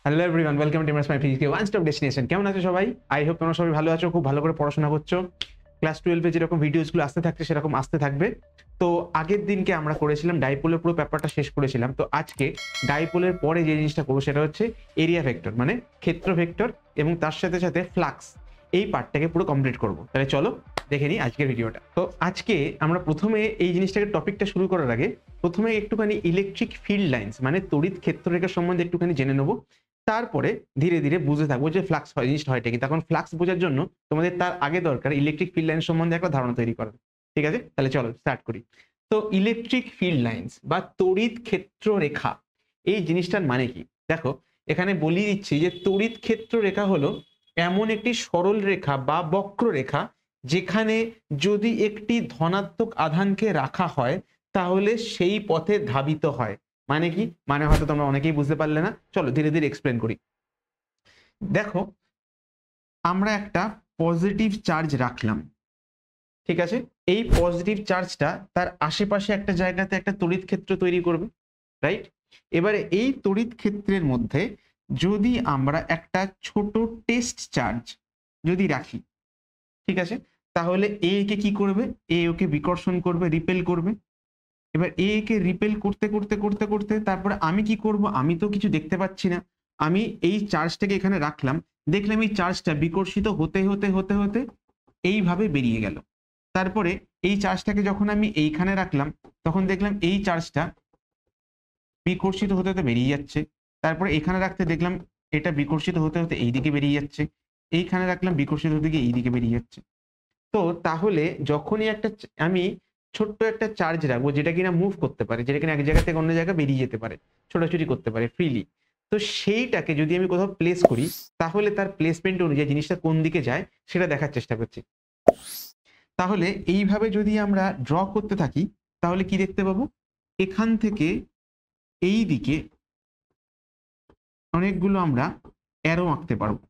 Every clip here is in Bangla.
Hello everyone, welcome to my physics one stop destination. কেমন আছো সবাই? আই হোপ তোমরা সবাই ভালো আছো, খুব ভালো করে পড়াশোনা করছো। ক্লাস 12 এ যেরকম ভিডিওসগুলো আসতে থাকছে সেরকম আসতে থাকবে। তো আগের দিনকে আমরা করেছিলাম ডাইপোলের পুরো পেপারটা শেষ করেছিলাম। তো আজকে ডাইপোলের পরে যে জিনিসটা করবো সেটা হচ্ছে এরিয়া ভেক্টর, মানে ক্ষেত্র ভেক্টর, এবং তার সাথে সাথে ফ্লাক্স। এই পার্টটাকে পুরো কমপ্লিট করবো। তাহলে চলো দেখে নিই আজকের ভিডিওটা। তো আজকে আমরা প্রথমে এই জিনিসটাকে টপিকটা শুরু করার আগে প্রথমে একটুখানি ইলেকট্রিক ফিল্ড লাইন্স মানে তড়িৎ ক্ষেত্ররেখা সম্বন্ধে একটুখানি জেনে নেবো। তারপরে ধীরে ধীরে বুঝতে থাকবো যে ফ্লাক্স হয় জিনিসটা হয় কি। তখন ফ্লাক্স বোঝার জন্য তোমাদের তার আগে দরকার ইলেকট্রিক ফিল্ড লাইন সম্বন্ধে একটা ধারণা তৈরি করা। ঠিক আছে, তাহলে চলো স্টার্ট করি। তো ইলেকট্রিক ফিল্ড লাইন্স বা তড়িৎ ক্ষেত্র রেখা, এই জিনিসটার মানে কি দেখো, এখানে বলি দিচ্ছি যে তড়িৎ ক্ষেত্র রেখা হলো এমন একটি সরল রেখা বা বক্ররেখা যেখানে যদি একটি ধনাত্মক আধানকে রাখা হয় তাহলে সেই পথে ধাবিত হয়। মানে কি, মানে হয়তো তোমরা অনেকেই বুঝতে পারলে না, চলো ধীরে ধীরে এক্সপ্লেন করি। দেখো, আমরা একটা পজিটিভ চার্জ রাখলাম, ঠিক আছে। এই পজিটিভ চার্জটা তার আশেপাশে একটা জায়গাতে একটা তড়িৎ ক্ষেত্র তৈরি করবে, রাইট। এবারে এই তড়িৎ ক্ষেত্রের মধ্যে যদি আমরা একটা ছোট টেস্ট চার্জ যদি রাখি, ঠিক আছে, তাহলে এ কে কি করবে, এ ওকে বিকর্ষণ করবে, রিপেল করবে। এবার এ কে রিপেল করতে করতে করতে করতে তারপরে আমি কি করব, আমি তো কিছু দেখতে পাচ্ছি না, আমি এই চার্জটাকে এখানে রাখলাম, দেখলাম এই চার্জটা বিকর্ষিত হতে হতে হতে হতে এইভাবে বেরিয়ে গেল। তারপরে এই চার্জটাকে যখন আমি এইখানে রাখলাম তখন দেখলাম এই চার্জটা বিকর্ষিত হতে হতে বেরিয়ে যাচ্ছে। তারপরে এখানে রাখতে দেখলাম এটা বিকর্ষিত হতে হতে এইদিকে বেরিয়ে যাচ্ছে, এইখানে রাখলাম বিকর্ষিত হতে গিয়ে এইদিকে বেরিয়ে যাচ্ছে। তো তাহলে যখনই একটা আমি ছোট্ট একটা চার্জ রাখবো যেটা কিনা মুভ করতে পারে, যেটা কিনা এক জায়গা থেকে অন্য জায়গায় বেরিয়ে যেতে পারে, ছোটাছুটি করতে পারে ফ্রিলি, তো সেইটাকে যদি আমি কোথাও প্লেস করি তাহলে তার প্লেসমেন্ট অনুযায়ী জিনিসটা কোন দিকে যায় সেটা দেখার চেষ্টা করছি। তাহলে এইভাবে যদি আমরা ড্র করতে থাকি তাহলে কি দেখতে পাবো, এখান থেকে এই দিকে অনেকগুলো আমরা অ্যারো আঁকতে পারবো,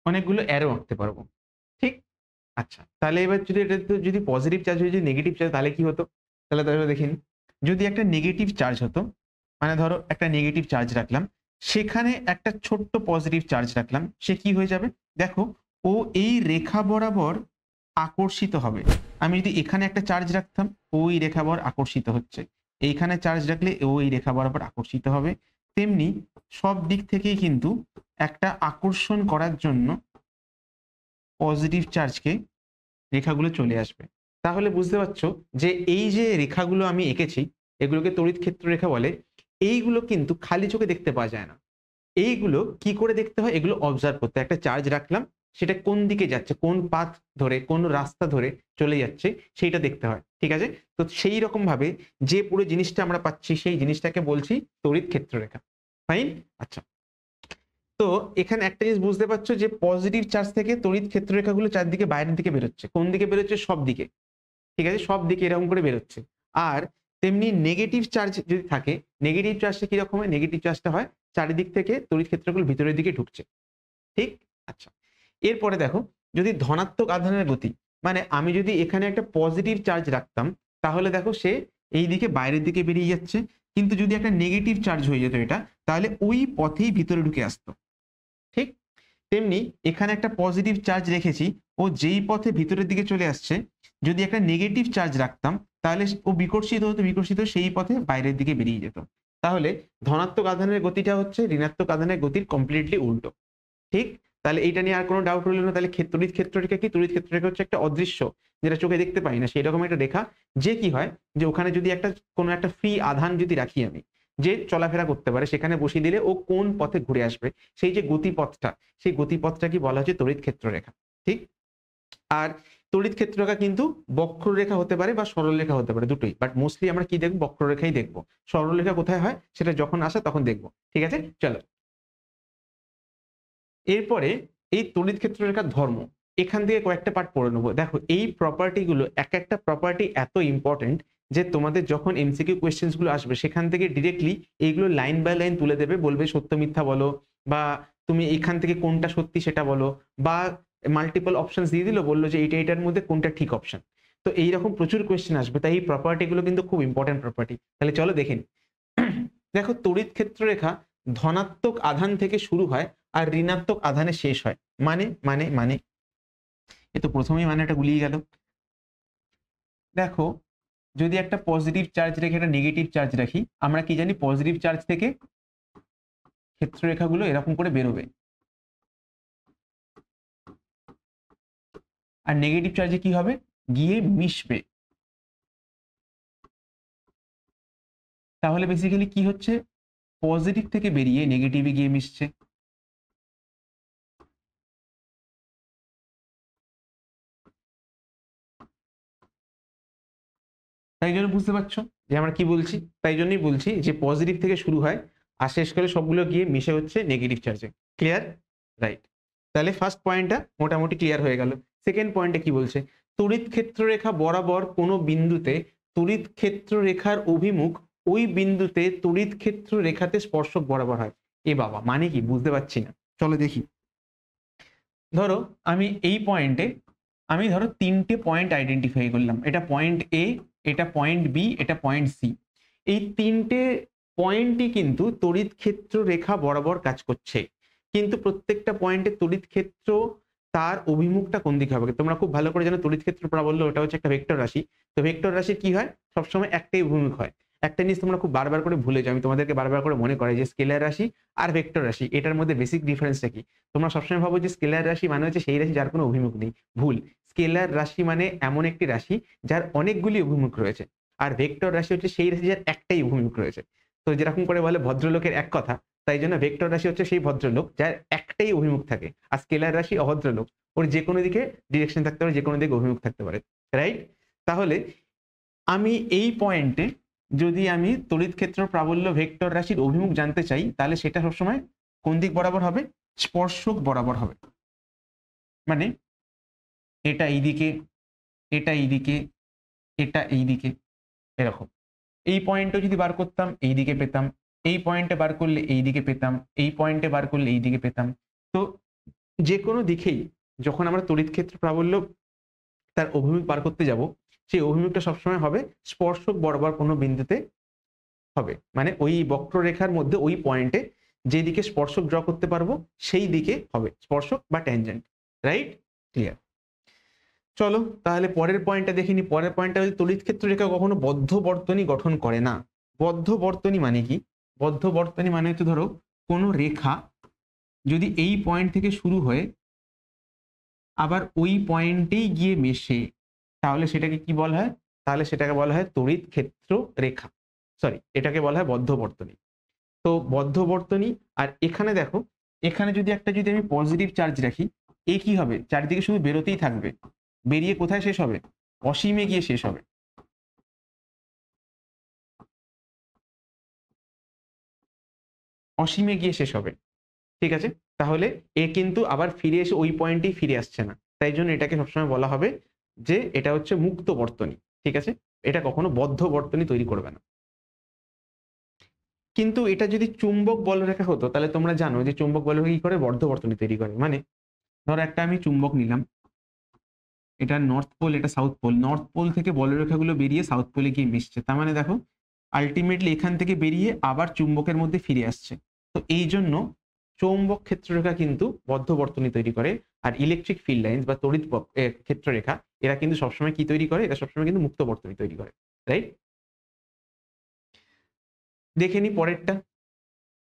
অনেকগুলো অ্যারো আঁকতে পারবো, ঠিক। আচ্ছা, তাহলে এবার যদি এটা যদি পজিটিভ চার্জ হয়ে যদি নেগেটিভ চার্জ তাহলে কি হতো, তাহলে দেখিনি। যদি একটা নেগেটিভ চার্জ হতো, মানে ধরো একটা নেগেটিভ চার্জ রাখলাম, সেখানে একটা ছোট্ট পজিটিভ চার্জ রাখলাম, সে কি হয়ে যাবে দেখো, ও এই রেখা বরাবর আকর্ষিত হবে। আমি যদি এখানে একটা চার্জ রাখতাম, ওই রেখা বরাবর আকর্ষিত হচ্ছে, এইখানে চার্জ রাখলে ও এই রেখা বরাবর আকর্ষিত হবে। তেমনি সব দিক থেকেই কিন্তু একটা আকর্ষণ করার জন্য পজিটিভ চার্জকে রেখাগুলো চলে আসবে। তাহলে বুঝতে পারছো যে এই যে রেখাগুলো আমি এঁকেছি এগুলোকে তড়িৎ ক্ষেত্র রেখা বলে। এইগুলো কিন্তু খালি চোখে দেখতে পাওয়া যায় না, এইগুলো কি করে দেখতে হয়, এগুলো অবজার্ভ করতে। একটা চার্জ রাখলাম, সেটা কোন দিকে যাচ্ছে, কোন পাথ ধরে, কোন রাস্তা ধরে চলে যাচ্ছে সেইটা দেখতে হয়, ঠিক আছে। তো সেই রকম ভাবে যে পুরো জিনিসটা আমরা পাচ্ছি সেই জিনিসটাকে বলছি তড়িৎ ক্ষেত্র রেখা। ফাইন। আচ্ছা, তো এখানে একটা জিনিস বুঝতে পারছো যে পজিটিভ চার্জ থেকে তড়িৎ ক্ষেত্র রেখাগুলো চারদিকে বাইরের দিকে বেরোচ্ছে, কোন দিকে বেরোচ্ছে, সব দিকে, ঠিক আছে, সব দিকে এরকম করে বেরোচ্ছে। আর তেমনি নেগেটিভ চার্জ যদি থাকে, নেগেটিভ চার্জটা কিরকম হয়, নেগেটিভ চার্জটা হয় চারিদিক থেকে তড়িৎ ক্ষেত্রগুলো ভিতরের দিকে ঢুকছে, ঠিক। আচ্ছা, এরপরে দেখো, যদি ধনাত্মক আধানের গতি, মানে আমি যদি এখানে একটা পজিটিভ চার্জ রাখতাম তাহলে দেখো সে এই দিকে বাইরের দিকে বেরিয়ে যাচ্ছে, কিন্তু যদি একটা নেগেটিভ চার্জ হয়ে যেত এটা, তাহলে ওই পথেই ভিতরে ঢুকে আসতো, ঠিক। তেমনি এখানে একটা পজিটিভ চার্জ রেখেছি, ও যেই পথে ভিতরের দিকে চলে আসছে, যদি একটা নেগেটিভ চার্জ রাখতাম তাহলে ও বিকর্ষিত হতো, বিকর্ষিত সেই পথে বাইরের দিকে বেরিয়ে যেত। তাহলে ধনাত্মক আধানের গতিটা হচ্ছে ঋণাত্মক আধানের গতির কমপ্লিটলি উল্টো, ঠিক। তাহলে এইটা নিয়ে আর কোনো ডাউট রইল না। তাহলে তড়িৎ ক্ষেত্র রেখা কি, তড়িৎ ক্ষেত্র রেখা হচ্ছে একটা অদৃশ্য, যেটা চোখে দেখতে পাই না, সেই রকম একটা রেখা। যে কি হয়, যে ওখানে যদি একটা কোনো একটা ফ্রি আধান যদি রাখি আমি, যে চলাফেরা করতে পারে, সেখানে বসিয়ে দিলে ও কোন পথে ঘুরে আসবে, সেই যে গতিপথটা, সেই গতিপথটা কি বলা হচ্ছে তড়িৎ ক্ষেত্র রেখা, ঠিক। আর তড়িৎ ক্ষেত্র রেখা কিন্তু বক্ররেখা হতে পারে বা সরলরেখা হতে পারে, দুটোই, বাট মোস্টলি আমরা কি দেখবো, বক্ররেখাই দেখবো। সরলরেখা কোথায় হয় সেটা যখন আসে তখন দেখবো, ঠিক আছে। চলো এরপরে এই তড়িৎ ক্ষেত্র রেখার ধর্ম, এখান থেকে কয়েকটা পার্ট পড়ে নেবো। দেখো, এই প্রপার্টি গুলো, এক একটা প্রপার্টি এত ইম্পর্টেন্ট যে তোমাদের যখন এমসিকিউ কোয়েশ্চেন্স গুলো আসবে সেখান থেকে ডিরেক্টলি এইগুলো লাইন বাই লাইন তুলে দেবে, বলবে সত্য মিথ্যা বলো, বা তুমি এখান থেকে কোনটা সত্যি সেটা বলো, বা মাল্টিপল অপশনস দিয়ে দিল, বললো যে এইটার মধ্যে কোনটা ঠিক অপশন। তো এইরকম প্রচুর কোয়েশ্চেন আসবে, তাই এই প্রপার্টিগুলো কিন্তু খুব ইম্পর্টেন্ট প্রপার্টি। তাহলে চলো দেখে নিই। দেখো, তড়িৎ ক্ষেত্র রেখা ধনাত্মক আধান থেকে শুরু হয় আর ঋণাত্মক আধানে শেষ হয়। মানে মানে মানে এ তো প্রথমেই মানেটা গুলিয়ে গেল। দেখো, যদি একটা পজিটিভ চার্জ রেখে একটা নেগেটিভ চার্জ রাখি, আমরা কি জানি পজিটিভ চার্জ থেকে ক্ষেত্র রেখাগুলো এরকম করে বেরোবে, আর নেগেটিভ চার্জে কি হবে, গিয়ে মিশবে। তাহলে বেসিক্যালি কি হচ্ছে, পজিটিভ থেকে বেরিয়ে নেগেটিভে গিয়ে মিশছে। তাই জন্য বুঝতে পারছো যে আমরা কি বলছি। তাই জন্যই বলছি যে পজিটিভ থেকে শুরু হয় আর শেষ করে সবগুলো গিয়ে মিশে হচ্ছে নেগেটিভ চার্জে। ক্লিয়ার? রাইট। তাহলে ফার্স্ট পয়েন্টটা মোটামুটি ক্লিয়ার হয়ে গেল। সেকেন্ড পয়েন্টে কি বলছে, তড়িৎ ক্ষেত্র রেখা বরাবর কোনো বিন্দুতে তড়িৎ ক্ষেত্র রেখার অভিমুখ ওই বিন্দুতে তড়িৎ ক্ষেত্র রেখাতে স্পর্শক বরাবর হয়। এ বাবা, মানে কি বুঝতে পারছি না, চলো দেখি। ধরো আমি এই পয়েন্টে ধরো তিনটে পয়েন্ট আইডেন্টিফাই করলাম, এটা পয়েন্ট এ, এটা পয়েন্ট বি, এটা পয়েন্ট সি। এই তিনটে পয়েন্টই কিন্তু তড়িৎ ক্ষেত্র রেখা বরাবর কাজ করছে, কিন্তু প্রত্যেকটা পয়েন্টে তড়িৎ ক্ষেত্র তার অভিমুখটা কোন দিকে হবে। তোমরা খুব ভালো করে জানো তড়িৎ ক্ষেত্র প্রাবল্য ওটা হচ্ছে একটা ভেক্টর রাশি। তো ভেক্টর রাশি কি হয়, সবসময় একটাই অভিমুখ হয়। একটা জিনিস তোমরা খুব বারবার করে ভুলে যাও, আমি তোমাদেরকে বারবার করে মনে করাই যে স্কেলার রাশি আর ভেক্টর রাশি এটার মধ্যে বেসিক ডিফারেন্সটা কি। তোমরা সবসময় ভাবো যে স্কেলার রাশি মানে হচ্ছে সেই রাশি যার কোনো অভিমুখ নেই। ভুল। স্কেলার রাশি মানে এমন একটি রাশি যার অনেকগুলি অভিমুখ রয়েছে, আর ভেক্টর রাশি হচ্ছে সেই রাশি যার একটাই অভিমুখ রয়েছে। তো যেরকম করে বলে ভদ্রলোকের এক কথা, তাই জন্য ভেক্টর রাশি হচ্ছে সেই ভদ্রলোক যার একটাই অভিমুখ থাকে, আর স্কেলার রাশি অভদ্রলোক, ওর যে কোনো দিকে ডিরেকশন থাকতে পারে, যে কোনো দিকে অভিমুখ থাকতে পারে। রাইট? তাহলে আমি এই পয়েন্টে যদি আমি তড়িৎ ক্ষেত্র প্রাবল্য ভেক্টর রাশির অভিমুখ জানতে চাই, তাহলে সেটা সবসময় কোন দিক বরাবর হবে, স্পর্শক বরাবর হবে। মানে এটা এইদিকে, এটা এইদিকে, এটা এইদিকে, এরকম। এই পয়েন্টে যদি বার করতাম এই দিকে পেতাম, এই পয়েন্টে বার করলে এই দিকে পেতাম, এই পয়েন্টে বার করলে এই দিকে পেতাম। তো যে কোনো দিকেই যখন আমরা তড়িৎ ক্ষেত্র প্রাবল্য তার অভিমুখ বার করতে যাব, সেই অভিমুখটা সবসময় হবে স্পর্শক বরাবর কোনো বিন্দুতে হবে। মানে ওই বক্ররেখার মধ্যে ওই পয়েন্টে যেদিকে স্পর্শক ড্র করতে পারবো সেই দিকে হবে স্পর্শক বা ট্যানজেন্ট। রাইট? ক্লিয়ার? চলো তাহলে পরের পয়েন্টটা দেখিনি। পরের পয়েন্টটা হচ্ছে তড়িৎ ক্ষেত্র রেখা কখনো বদ্ধ বর্তনী গঠন করে না। বদ্ধ বর্তনী মানে কি? বদ্ধ বর্তনী মানে হচ্ছে ধরো কোনো রেখা যদি এই পয়েন্ট থেকে শুরু হয়ে আবার ওই পয়েন্টেই গিয়ে মেশে, তাহলে সেটাকে কি বলা হয়? তাহলে সেটাকে বলা হয় তড়িৎ ক্ষেত্র রেখা। সরি, এটাকে বলা হয় বদ্ধ বর্তনী। তো বদ্ধ বর্তনী। আর এখানে দেখো, এখানে যদি আমি পজিটিভ চার্জ রাখি, এ কি হবে, চারিদিকে শুধু বেরোতেই থাকবে, বেরিয়ে কোথায় শেষ হবে, অসীমে গিয়ে শেষ হবে। অসীমে গিয়ে শেষ হবে। ঠিক আছে? তাহলে এ কিন্তু আবার ফিরে এসে ওই পয়েন্টেই ফিরে আসছে না, তাই জন্য এটাকে সবসময় বলা হবে যে এটা হচ্ছে মুক্ত বর্তনী। ঠিক আছে? এটা কখনো বদ্ধ বর্তনী তৈরি করবে না। কিন্তু এটা যদি চুম্বক বলরেখা হতো, তাহলে তোমরা জানো যে চুম্বক বলরেখা কি করে, বদ্ধ বর্তনী তৈরি করে। মানে ধরো একটা আমি চুম্বক নিলাম, এটা নর্থ পোল, এটা সাউথ পোল। নর্থ পোল থেকে বলরেখাগুলো বেরিয়ে সাউথ পোলে গিয়ে মিশছে, তার মানে দেখো আলটিমেটলি এখান থেকে বেরিয়ে আবার চুম্বকের মধ্যে ফিরে আসছে। তো এই জন্য চৌম্বক ক্ষেত্ররেখা কিন্তু বদ্ধ বর্তনী তৈরি করে, আর ইলেকট্রিক ফিল্ড লাইন্স বা তড়িৎ ক্ষেত্ররেখা এরা কিন্তু সবসময় কি তৈরি করে, এরা সবসময় কিন্তু মুক্ত বর্তনী তৈরি করে। রাইট? দেখে নি পরেরটা।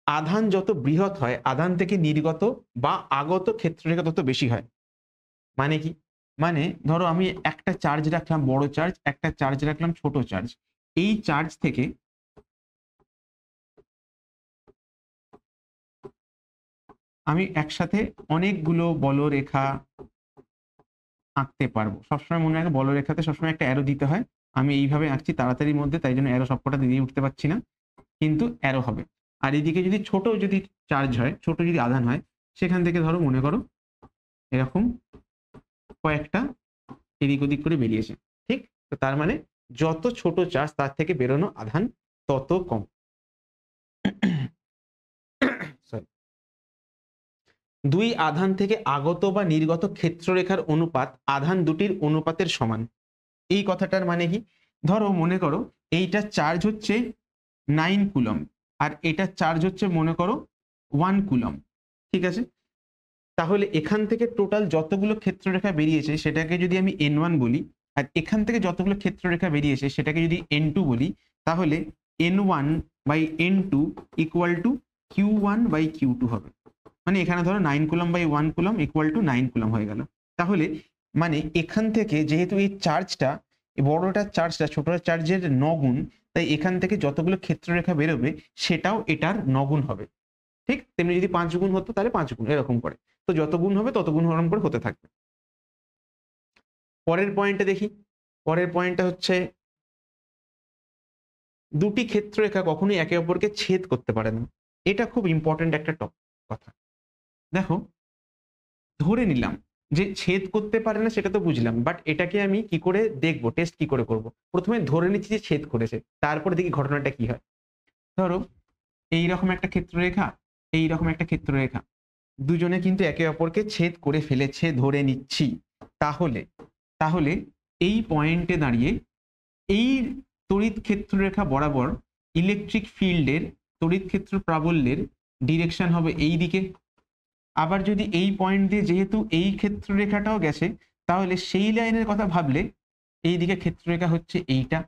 আধান যত বৃহৎ হয়, আধান থেকে নির্গত বা আগত ক্ষেত্ররেখা তত বেশি হয়। মানে কি? মানে ধরো আমি একটা চার্জ রাখলাম বড় চার্জ, একটা চার্জ রাখলাম ছোট চার্জ। এই চার্জ থেকে আমি একসাথে অনেকগুলো বলরেখা আঁকতে পারবো। সবসময় মনে রাখবে বলরেখাতে সবসময় একটা অ্যারো দিতে হয়। আমি এইভাবে আঁকছি তাড়াতাড়ির মধ্যে, তাই জন্য অ্যারো সবকটা দিয়ে উঠতে পারছি না, কিন্তু অ্যারো হবে। আর এদিকে যদি ছোট চার্জ হয়, ছোট যদি আধান হয়, সেখান থেকে ধরো মনে করো এরকম কয়েকটা এদিক ওদিক করে বেরিয়েছে। ঠিক? তো তার মানে যত ছোট চার্জ তার থেকে বেরোনো আধান তত কম। দুই আধান থেকে আগত বা নির্গত ক্ষেত্ররেখার অনুপাত আধান দুটির অনুপাতের সমান। এই কথাটার মানে কি, ধরো মনে করো এইটা চার্জ হচ্ছে 9 কুলম আর এটা চার্জ হচ্ছে মনে করো 1 কুলম, ঠিক আছে? তাহলে এখান থেকে টোটাল যতগুলো ক্ষেত্ররেখা বেরিয়েছে সেটাকে যদি আমি n1 বলি, আর এখান থেকে যতগুলো ক্ষেত্ররেখা বেরিয়েছে সেটাকে যদি n2 বলি, তাহলে n1 by n2 equal to q1 by q2 হবে। মানে এখানে ধরো 9 coulomb by 1 coulomb equal to 9 coulomb হয়ে গেল। তাহলে মানে এখান থেকে যেহেতু এই চার্জটা, বড়টার চার্জটা ছোটটার চার্জের 9 গুণ, তাই এখান থেকে যতগুলো ক্ষেত্ররেখা বেরোবে সেটাও এটার 9 গুণ হবে। ঠিক তেমনি যদি 5 গুণ হতো তাহলে 5 গুণ, এরকম করে। তো যত গুণ হবে তত গুণ হরণ করে হতে থাকবে। পরের পয়েন্টটা দেখি। পরের পয়েন্টটা হচ্ছে দুটি ক্ষেত্ররেখা কখনোই একে অপরকে ছেদ করতে পারে না। এটা খুব ইম্পর্টেন্ট একটা কথা। দেখো, ধরে নিলাম যে ছেদ করতে পারে না, সেটা তো বুঝলাম, বাট এটাকে আমি কি করে দেখবো, টেস্ট কি করে করব? প্রথমে ধরে নিচ্ছি যে ছেদ করেছে, তারপরে দেখি ঘটনাটা কি হয়। ধরো এইরকম একটা ক্ষেত্ররেখা, এইরকম একটা ক্ষেত্ররেখা, দুজনে কিন্তু একে অপরকে ছেদ করে ফেলেছে ধরে নিচ্ছি। তাহলে তাহলে এই পয়েন্টে দাঁড়িয়ে এই তড়িৎ ক্ষেত্ররেখা বরাবর ইলেকট্রিক ফিল্ডের তড়িৎ ক্ষেত্র প্রাবল্যের ডিরেকশন হবে এই দিকে। আবার যদি এই পয়েন্ট দিয়ে যেহেতু এই ক্ষেত্ররেখাটাও গেছে, তাহলে সেই লাইনের কথা ভাবলে এই দিকে ক্ষেত্ররেখা হচ্ছে এইটা,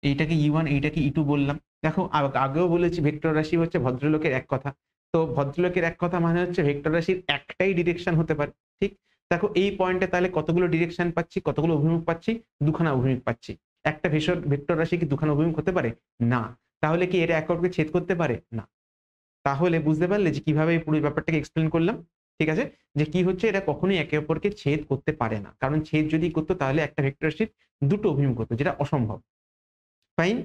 এইটাকে E1 এইটাকে E2 বললাম। দেখো আগেও বলেছি ভেক্টর রাশি হচ্ছে ভদ্রলোকের এক কথা। তো ভদ্রলোকের এক কথা মানে হচ্ছে ভেক্টর রাশির একটাই ডিরেকশন হতে পারে। ঠিক, দেখো এই পয়েন্টে তাহলে কতগুলো ডিরেকশন পাচ্ছি, কতগুলো অভিমুখ পাচ্ছি? দুখানা অভিমুখ পাচ্ছি। একটা ভেক্টর রাশি কি দুখানা অভিমুখ হতে পারে? না। তাহলে কি এটা একে অপরকে ছেদ করতে পারে? না। তাহলে বুঝতে পারলে যে কিভাবে এই পুরো ব্যাপারটাকে এক্সপ্লেন করলাম। ঠিক আছে, যে কি হচ্ছে, এটা কখনোই একে অপরকে ছেদ করতে পারে না, কারণ ছেদ যদি করতো তাহলে একটা ভেক্টর রাশির দুটো অভিমুখ হতো, যেটা অসম্ভব। ফাইন,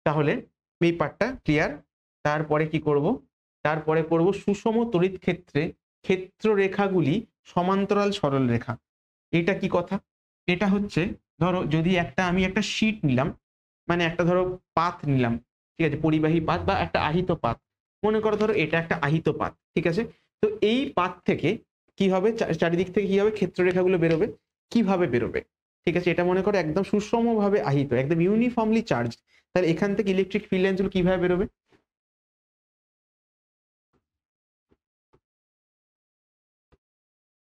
তাহলে এই পার্টটা ক্লিয়ার। তারপরে কি করব? তারপরে করব সুষম তড়িৎ ক্ষেত্রে ক্ষেত্ররেখাগুলি সমান্তরাল সরল রেখা। এটা কি কথা? এটা হচ্ছে, ধরো যদি আমি একটা শীট নিলাম, মানে একটা ধরো পাথ নিলাম, ঠিক আছে, পরিবাহী পাথ বা একটা আহিত পাথ। মনে করো ধরো এটা একটা আহিত পাথ, ঠিক আছে। তো এই পাথ থেকে কি হবে, চারিদিক থেকে কি হবে, ক্ষেত্ররেখাগুলো বেরোবে। কিভাবে বেরোবে? ঠিক আছে, এটা মনে করো একদম সুষমভাবে আহিত, একদম ইউনিফর্মলি চার্জ। তাহলে এখান থেকে ইলেকট্রিক ফিল্ড লাইনগুলো কিভাবে বেরোবে?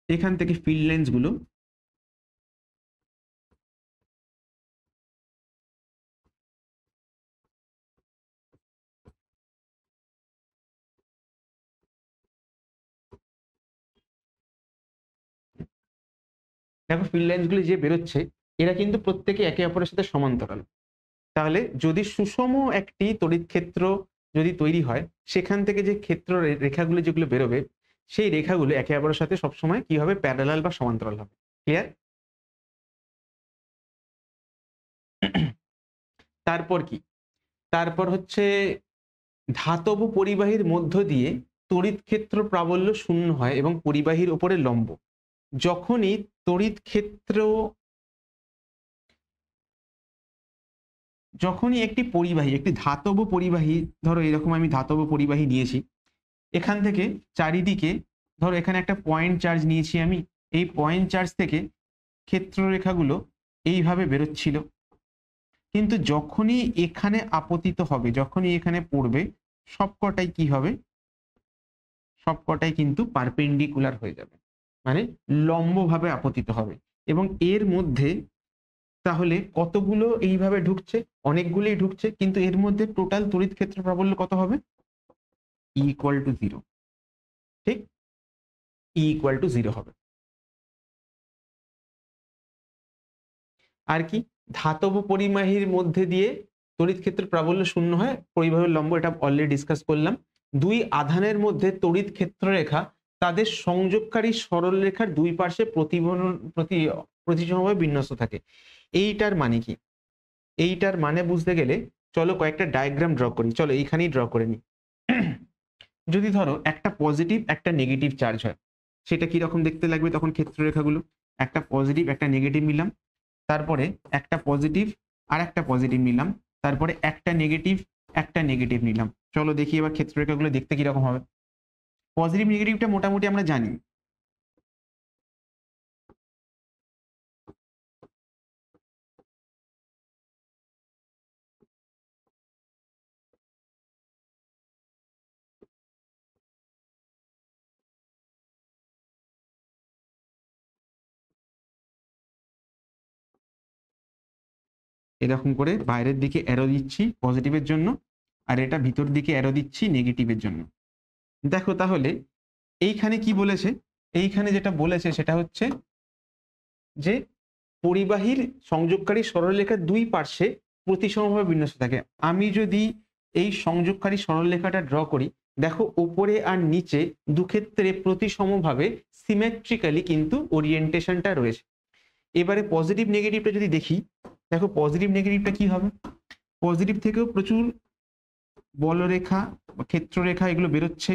এখান থেকে ফিল্ড লাইন্স গুলো দেখো, ফিল্ড লাইন্স গুলো যে বেরোচ্ছে এরা কিন্তু প্রত্যেকে একে অপরের সাথে সমান্তরাল। তাহলে যদি সুষম একটি তড়িৎ ক্ষেত্র যদি তৈরি হয়, সেখান থেকে যে ক্ষেত্র রেখাগুলো যেগুলো বেরোবে, সেই রেখাগুলো একে অপরের সাথে সবসময় কি হবে, প্যারালাল বা সমান্তরাল হবে। ক্লিয়ার? তারপর কি? তারপর হচ্ছে ধাতব পরিবাহীর মধ্য দিয়ে তড়িৎ ক্ষেত্র প্রাবল্য শূন্য হয় এবং পরিবাহীর উপরে লম্ব। যখনই তড়িৎ ক্ষেত্র, যখনই একটি পরিবাহী, একটি ধাতব পরিবাহী, ধরো এরকম আমি ধাতব পরিবাহী নিয়েছি, এখান থেকে চারিদিকে ধরো এখানে একটা পয়েন্ট চার্জ নিয়েছি আমি, এই পয়েন্ট চার্জ থেকে ক্ষেত্ররেখাগুলো এইভাবে বেরোচ্ছিল, কিন্তু যখনই এখানে আপতিত হবে, যখনই এখানে পড়বে, সবকটাই কি হবে, সবকটাই কিন্তু পারপেন্ডিকুলার হয়ে যাবে, মানে লম্বভাবে আপতিত হবে। এবং এর মধ্যে তাহলে কতগুলো এইভাবে ঢুকছে, অনেকগুলোই ঢুকছে, কিন্তু এর মধ্যে টোটাল তড়িৎ ক্ষেত্র প্রাবল্য কত হবে? Equal to 0। ঠিক, ইকুয়াল টু 0 হবে। আর কি, ধাতব পরিবাহীর মধ্যে দিয়ে তড়িৎ ক্ষেত্রের প্রাবল্য শূন্য হয়, পরিবাহীর লম্ব, এটা অলরেডি ডিসকাস করলাম। দুই আধানের মধ্যে তড়িৎ ক্ষেত্ররেখা তাদের সংযোগকারী সরলরেখার দুই পার্শ্বে প্রতিসমভাবে বিন্যস্ত থাকে। এইটার মানে কি? এইটার মানে বুঝতে গেলে চলো কয়েকটা ডায়াগ্রাম ড্র করি। চলো এইখানেই ড্র করে নিই। যদি ধরো একটা পজিটিভ একটা নেগেটিভ চার্জ হয়, সেটা কি রকম দেখতে লাগবে তখন ক্ষেত্ররেখাগুলো? একটা পজিটিভ একটা নেগেটিভ নিলাম, তারপরে একটা পজিটিভ আর একটা পজিটিভ নিলাম, তারপরে একটা নেগেটিভ নিলাম। চলো দেখি এবার ক্ষেত্ররেখাগুলো দেখতে কিরকম হবে। পজিটিভ নেগেটিভটা মোটামুটি আমরা জানি। এরকম করে বাইরের দিকে অ্যারো দিচ্ছি পজিটিভের জন্য, আর এটা ভিতর দিকে অ্যারো দিচ্ছি নেগেটিভের জন্য। দেখো তাহলে এইখানে কি বলেছে, এইখানে যেটা বলেছে সেটা হচ্ছে যে পরিবাহীর সংযোগকারী সরলরেখার দুই পার্শ্বে প্রতিসমভাবে বিন্যস্ত থাকে। আমি যদি এই সংযোগকারী সরলরেখাটা ড্র করি, দেখো উপরে আর নিচে দুক্ষেত্রে প্রতিসমভাবে সিমেট্রিক্যালি কিন্তু ওরিয়েন্টেশনটা রয়েছে। এবারে পজিটিভ নেগেটিভটা যদি দেখি, দেখো পজিটিভ নেগেটিভটা কি হবে, পজিটিভ থেকেও প্রচুর বলরেখা বা ক্ষেত্ররেখা এগুলো বেরোচ্ছে।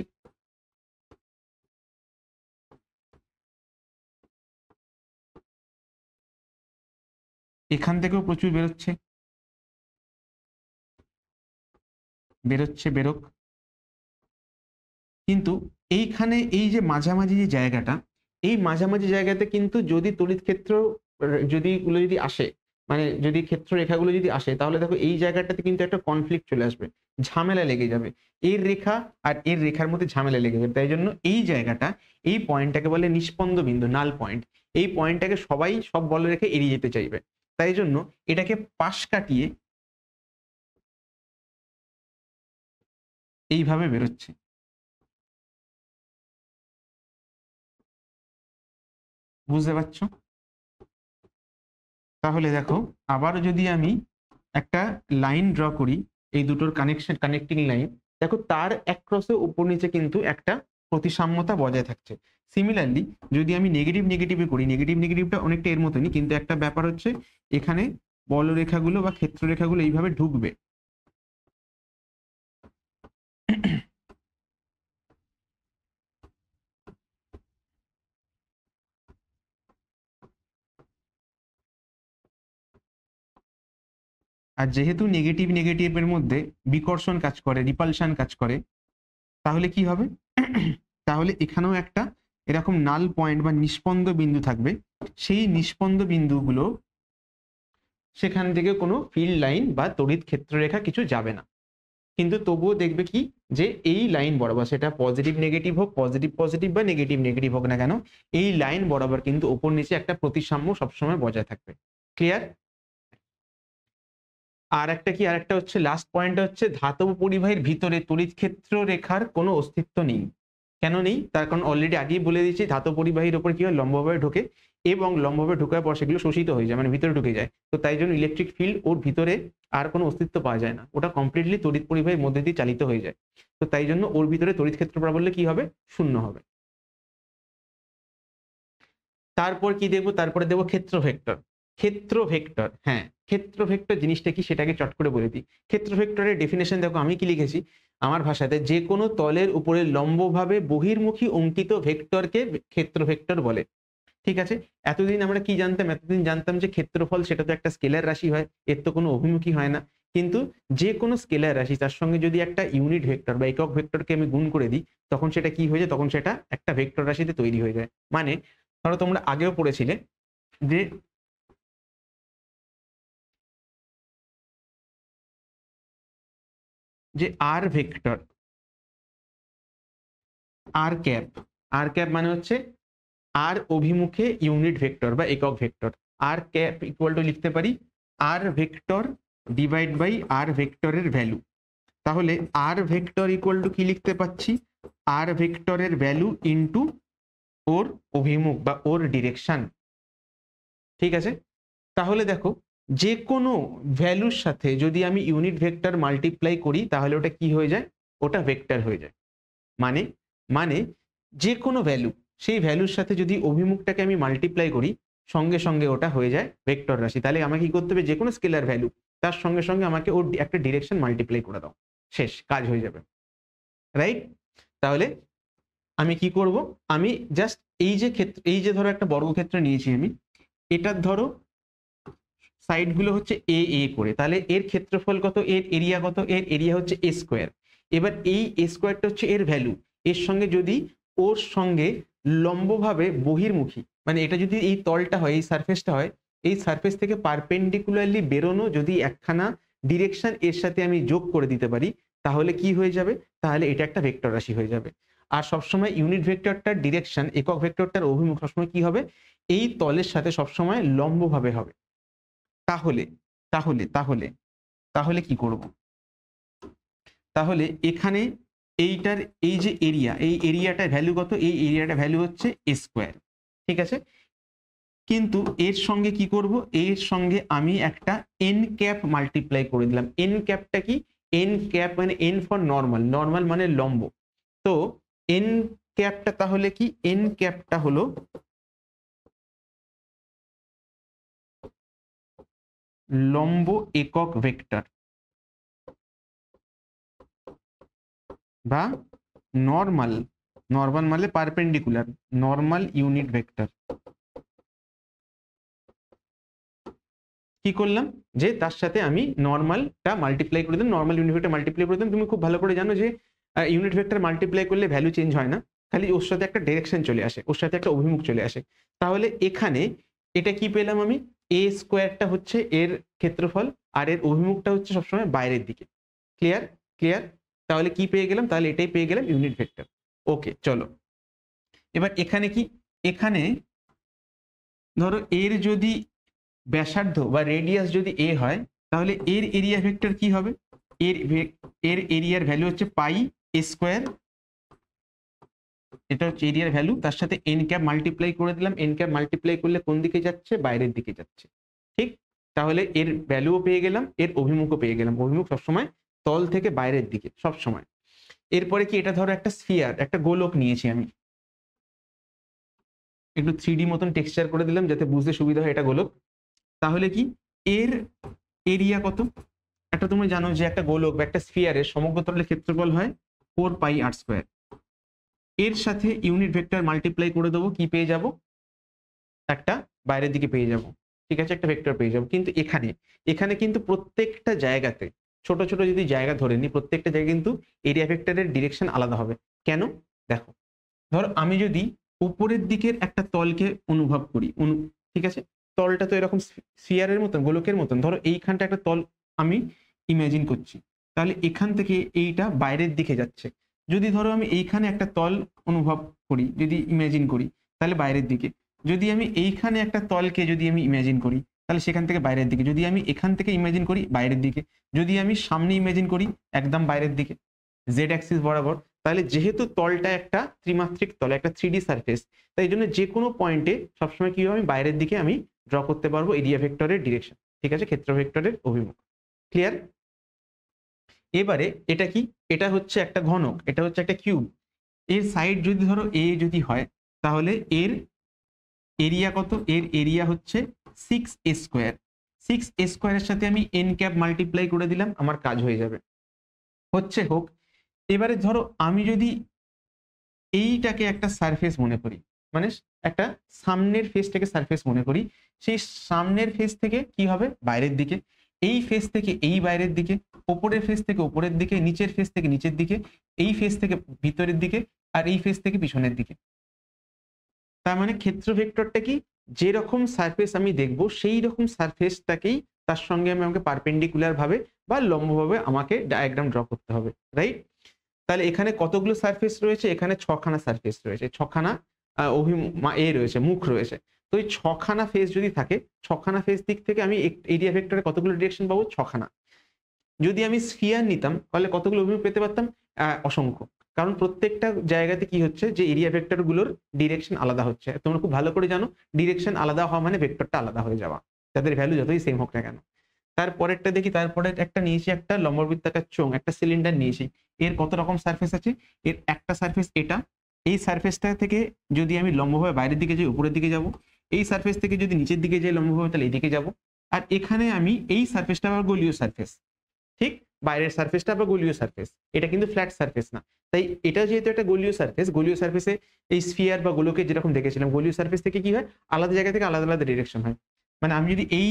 এখান থেকেও প্রচুর বেরোচ্ছে, বেরোক। কিন্তু এইখানে এই যে মাঝামাঝি যে জায়গাটা, এই মাঝামাঝি জায়গাতে কিন্তু যদি তড়িৎ ক্ষেত্র যদি আসে, মানে যদি ক্ষেত্র রেখাগুলো যদি আসে, তাহলে দেখো এই জায়গাটাতে কিন্তু একটা কনফ্লিক্ট চলে আসবে, ঝামেলা লেগে যাবে, এর রেখা আর এর রেখার মধ্যে ঝামেলা লেগে যাবে। তাই জন্য এই জায়গাটা, এই পয়েন্টটাকে বলে নিষ্পন্দ বিন্দু, নাল পয়েন্ট। এই পয়েন্টটাকে সবাই সব বলরেখা এড়িয়ে যেতে চাইবে, তাই জন্য এটাকে পাশ কাটিয়ে এইভাবে বেরোচ্ছে। বুঝতে পারছো? তাহলে দেখো আবার যদি আমি একটা লাইন ড্র করি, এই দুটোর কানেক্টিং লাইন, দেখো তার একক্রসে উপর নিচে কিন্তু একটা প্রতিসাম্যতা বজায় থাকছে। সিমিলারলি যদি আমি নেগেটিভ নেগেটিভে করি, নেগেটিভ নেগেটিভটা অনেকটা এর মতনই, কিন্তু একটা ব্যাপার হচ্ছে এখানে বলরেখাগুলো বা ক্ষেত্ররেখাগুলো এইভাবে ঢুকবে। আর যেহেতু নেগেটিভ নেগেটিভের মধ্যে বিকর্ষণ কাজ করে, রিপালশন কাজ করে, তাহলে কি হবে, তাহলে এখানেও একটা এরকম নাল পয়েন্ট বা নিষ্পন্দ বিন্দু থাকবে। সেই নিষ্পন্দ বিন্দুগুলো, সেখান থেকে কোনো ফিল্ড লাইন বা তড়িৎ ক্ষেত্ররেখা কিছু যাবে না, কিন্তু তবুও দেখবে কি যে এই লাইন বরাবর, সেটা পজিটিভ নেগেটিভ হোক, পজিটিভ পজিটিভ বা নেগেটিভ নেগেটিভ হোক না কেন, এই লাইন বরাবর কিন্তু ওপর নিচে একটা প্রতিসাম্য সবসময় বজায় থাকবে। ক্লিয়ার? আর একটা কি, আর একটা হচ্ছে লাস্ট পয়েন্ট হচ্ছে ধাতব পরিবাহীর ভিতরে তড়িৎ ক্ষেত্র রেখার কোনো অস্তিত্ব নেই। কেন নেই? তার কারণ অলরেডি আগেই বলে দিয়েছি, ধাতব পরিবাহীর ওপর কি হয়, লম্বভাবে ঢোকে এবং লম্বভাবে ঢোকার পর সেগুলো শোষিত হয়ে যায়, মানে ভিতরে ঢুকে যায়। তো তাই জন্য ইলেকট্রিক ফিল্ড ওর ভিতরে আর কোনো অস্তিত্ব পাওয়া যায় না, ওটা কমপ্লিটলি তড়িৎ পরিবাহীর মধ্যে দিয়ে চালিত হয়ে যায়। তো তাই জন্য ওর ভিতরে তড়িৎ ক্ষেত্র প্রাবল্য কি হবে, শূন্য হবে। তারপর কি দেখবো, তারপরে দেখবো ক্ষেত্র ভেক্টর। ক্ষেত্র ভেক্টর, হ্যাঁ ক্ষেত্র ভেক্টর জিনিসটা কি সেটাকে চট করে বলে দিই। ক্ষেত্র ভেক্টরের ডেফিনেশন দেখো আমি কি লিখেছি আমার ভাষাতে, যে কোনো তলের উপরে লম্বভাবে বহির্মুখী অঙ্কিত ভেক্টরকে ক্ষেত্র ভেক্টর বলে। ঠিক আছে? এতদিন আমরা কি জানতাম, এতদিন জানতাম যে ক্ষেত্রফল সেটা তো একটা স্কেলার রাশি হয়, এর তো কোনো অভিমুখী হয় না। কিন্তু যে কোনো স্কেলার রাশি, তার সঙ্গে যদি একটা ইউনিট ভেক্টর বা একক ভেক্টরকে আমি গুণ করে দিই, তখন সেটা কি হয়ে যায়, তখন সেটা একটা ভেক্টর রাশিতে তৈরি হয়ে যায়। মানে ধরো তোমরা আগেও পড়েছিলে যে যে r vector, r cap, r cap মানে হচ্ছে আর অভিমুখে ইউনিট ভেক্টর বা একক vector. R cap equal to লিখতে পারি r vector divide by r ভেক্টরের ভ্যালু। তাহলে আর ভেক্টর ইকুয়াল টু কি লিখতে পাচ্ছি, আর ভেক্টরের ভ্যালু ইনটু ওর অভিমুখ বা ওর ডিরেকশন। ঠিক আছে? তাহলে দেখো যে কোনো ভ্যালুর সাথে যদি আমি ইউনিট ভেক্টর মাল্টিপ্লাই করি, তাহলে ওটা কি হয়ে যায়, ওটা ভেক্টর হয়ে যায়। মানে মানে যে কোনো ভ্যালু, সেই ভ্যালুর সাথে যদি অভিমুখটাকে আমি মাল্টিপ্লাই করি, সঙ্গে সঙ্গে ওটা হয়ে যায় ভেক্টর রাশি। তাহলে আমাকে কি করতে হবে, যে কোনো স্কেলার ভ্যালু তার সঙ্গে সঙ্গে আমাকে ওর একটা ডিরেকশন মাল্টিপ্লাই করে দাও, শেষ কাজ হয়ে যাবে। রাইট? তাহলে আমি কি করব, আমি জাস্ট এই যে ক্ষেত্র, এই যে ধরো একটা বর্গক্ষেত্র নিয়েছি আমি, এটার ধরো সাইড গুলো হচ্ছে এ এ করে, তাহলে এর ক্ষেত্রফল কত, এর এরিয়া কত, এর এরিয়া হচ্ছে এ স্কোয়ার। এবার এই এ স্কোয়ারটা হচ্ছে এর ভ্যালু, এর সঙ্গে যদি ওর সঙ্গে লম্বভাবে বহির্মুখী, মানে এটা যদি এই তলটা হয়, এই সারফেসটা হয়, এই সারফেস থেকে পারপেন্ডিকুলারলি বেরোনো যদি একখানা ডিরেকশন এর সাথে আমি যোগ করে দিতে পারি, তাহলে কি হয়ে যাবে, তাহলে এটা একটা ভেক্টর রাশি হয়ে যাবে। আর সবসময় ইউনিট ভেক্টরটার ডিরেকশন, একক ভেক্টরটার অভিমুখ সবসময় কি হবে, এই তলের সাথে সবসময় লম্বভাবে হবে। তাহলে তাহলে তাহলে তাহলে কি করব, তাহলে এখানে এইটার এই যে এরিয়া, এই এরিয়াটার ভ্যালু কত, এই এরিয়াটা ভ্যালু হচ্ছে a স্কোয়ার, ঠিক আছে। কিন্তু এর সঙ্গে কি করব, এর সঙ্গে আমি একটা এন ক্যাপ মাল্টিপ্লাই করে দিলাম। এন ক্যাপটা কি, এন ক্যাপ মানে এন ফর নর্মাল, নর্মাল মানে লম্ব। তো এন ক্যাপটা তাহলে কি, এন ক্যাপটা হলো লম্ব একক ভেক্টর বা নর্মাল, নর্মাল মানে পারপেন্ডিকুলার, নর্মাল ইউনিট ভেক্টর। কি করলাম, যে তার সাথে আমি নর্মালটা মাল্টিপ্লাই করে দিলাম, নর্মাল ইউনিট ভেক্টর মাল্টিপ্লাই করে দিলাম। তুমি খুব ভালো করে জানো যে ইউনিট ভেক্টর মাল্টিপ্লাই করলে ভ্যালু চেঞ্জ হয় না, খালি ওর সাথে একটা ডিরেকশন চলে আসে, ওর সাথে একটা অভিমুখ চলে আসে। তাহলে এখানে এটা কি পেলাম আমি, এ স্কোয়ারটা হচ্ছে এর ক্ষেত্রফল আর এর অভিমুখটা হচ্ছে সবসময় বাইরের দিকে। Clear, clear. তাহলে কি পেয়ে গেলাম, তাহলে এটাই পেয়ে গেলাম ইউনিট ভেক্টর। ওকে চলো, এবার এখানে কি, এখানে ধরো এর যদি ব্যাসার্ধ বা রেডিয়াস যদি এ হয়, তাহলে এর এরিয়া ভেক্টর কি হবে, এর এরিয়ার ভ্যালু হচ্ছে পাই এ স্কোয়ার, এটা হচ্ছে এরিয়ার ভ্যালু, তার সাথে এন ক্যাপ মাল্টিপ্লাই করে দিলাম। এন ক্যাপ মাল্টিপ্লাই করলে কোন দিকে যাচ্ছে, বাইরের দিকে যাচ্ছে, ঠিক। তাহলে এর ভ্যালুও পেয়ে গেলাম, এর অভিমুখও পেয়ে গেলাম, অভিমুখ সবসময় তল থেকে বাইরের দিকে সব সময়। এরপরে কি, এটা ধরো একটা স্ফিয়ার, একটা গোলক নিয়েছি আমি, একটু 3D মতন টেক্সচার করে দিলাম যাতে বুঝতে সুবিধা হয়, এটা গোলক। তাহলে কি, এর এরিয়া কত, একটা তুমি জানো যে একটা গোলক বা একটা স্ফিয়ারের সমগ্র তলের ক্ষেত্রফল হয় 4πr²। এর সাথে ইউনিট ভেক্টর মাল্টিপ্লাই করে দেবো, কি পেয়ে যাব, একটা বাইরের দিকে পেয়ে যাব, ঠিক আছে, একটা ভেক্টর পেয়ে যাব। কিন্তু এখানে, এখানে কিন্তু প্রত্যেকটা জায়গাতে ছোট ছোট যদি জায়গা ধরে নিই, প্রত্যেকটা জায়গায় কিন্তু এরিয়া ভেক্টরের ডিরেকশন আলাদা হবে। কেন, দেখো, ধর আমি যদি উপরের দিকের একটা তলকে অনুভব করি, ঠিক আছে, তলটা তো এরকম স্ফিয়ারের মতন, গোলকের মতন, ধরো এইখানটা একটা তল আমি ইমাজিন করছি, তাহলে এখান থেকে এইটা বাইরের দিকে যাচ্ছে। যদি ধরো আমি এইখানে একটা তল অনুভব করি, যদি ইমাজিন করি, তাহলে বাইরের দিকে। যদি আমি এইখানে একটা তলকে যদি আমি ইমাজিন করি, তাহলে সেখান থেকে বাইরের দিকে। যদি আমি এখান থেকে ইমাজিন করি, বাইরের দিকে। যদি আমি সামনে ইমাজিন করি, একদম বাইরের দিকে, জেড অ্যাক্সিস বরাবর। তাহলে যেহেতু তলটা একটা ত্রিমাত্রিক তল, একটা 3D সারফেস, তাই জন্য যে কোনো পয়েন্টে সবসময় কি হবে, আমি বাইরের দিকে আমি ড্র করতে পারবো এরিয়া ভেক্টরের ডিরেকশন, ঠিক আছে, ক্ষেত্র ভেক্টরের অভিমুখ। ক্লিয়ার। এবারে এটা কি, এটা হচ্ছে একটা ঘনক, এটা হচ্ছে একটা কিউব। এর সাইড যদি ধরো এ যদি হয়, তাহলে এর এরিয়া কত, এর এরিয়া হচ্ছে 6a²। 6a² সাথে আমি এন ক্যাপ মাল্টিপ্লাই করে দিলাম, আমার কাজ হয়ে যাবে, হচ্ছে হোক। এবারে ধরো আমি যদি এইটাকে একটা সারফেস মনে করি, মানে একটা সামনের ফেসটাকে সারফেস মনে করি, সেই সামনের ফেস থেকে কি হবে, বাইরের দিকে। এই ফেস থেকে এই বাইরের দিকে, ওপরের ফেস থেকে উপরের দিকে, নিচের ফেস থেকে নিচের দিকে, এই ফেস থেকে ভিতরের দিকে, আর এই ফেস থেকে পিছনের দিকে। তার মানে ক্ষেত্র ভেক্টরটা কি, যেরকম সারফেস আমি দেখবো সেই রকম সারফেসটাকেই তার সঙ্গে আমাকে পারপেন্ডিকুলার ভাবে বা লম্বভাবে আমাকে ডায়াগ্রাম ড্র করতে হবে, রাইট। তাহলে এখানে কতগুলো সারফেস রয়েছে, এখানে 6খানা সারফেস রয়েছে, 6খানা রয়েছে, মুখ রয়েছে। তো এই 6খানা ফেস যদি থাকে, 6খানা ফেস দিক থেকে আমি এরিয়া ভেক্টরে কতগুলো ডিরেকশন পাবো, 6খানা। যদি আমি স্ফিয়ার নিতাম, তাহলে কতগুলো অভিমুখ পেতে পারতাম, অসংখ্য। কারণ প্রত্যেকটা জায়গাতে কি হচ্ছে, যে এরিয়া ভেক্টর গুলোর ডিরেকশন আলাদা হচ্ছে। তোমরা খুব ভালো করে জানো, ডিরেকশন আলাদা হওয়া মানে ভেক্টরটা আলাদা হয়ে যাওয়া, তাদের ভ্যালু যতই সেম হোক না কেন। তারপরেরটা দেখি, তারপরে একটা নিয়েছি, একটা লম্ববৃত্তাকার চোঙ, একটা সিলিন্ডার নিয়েছি। এর কত রকম সারফেস আছে, এর একটা সারফেস এটা, এই সারফেসটা থেকে যদি আমি লম্বভাবে বাইরের দিকে যাই, উপরের দিকে যাব। এই সারফেস থেকে যদি নিচের দিকে যাই লম্বভাবে, তাহলে এদিকে যাব। আর এখানে আমি এই সারফেসটা আবার গোলীয় সারফেস, ঠিক, বাইরের সারফেসটা আবার গোলীয় সারফেস, এটা কিন্তু ফ্ল্যাট সারফেস না। তাই এটা যেহেতু একটা গোলীয় সারফেস, গোলীয় সারফেসে এই স্ফিয়ার বা গোলকে যেরকম দেখেছিলাম, গোলীয় সারফেস থেকে কি হয়, আলাদা জায়গা থেকে আলাদা আলাদা ডিরেকশন হয়। মানে আমি যদি এই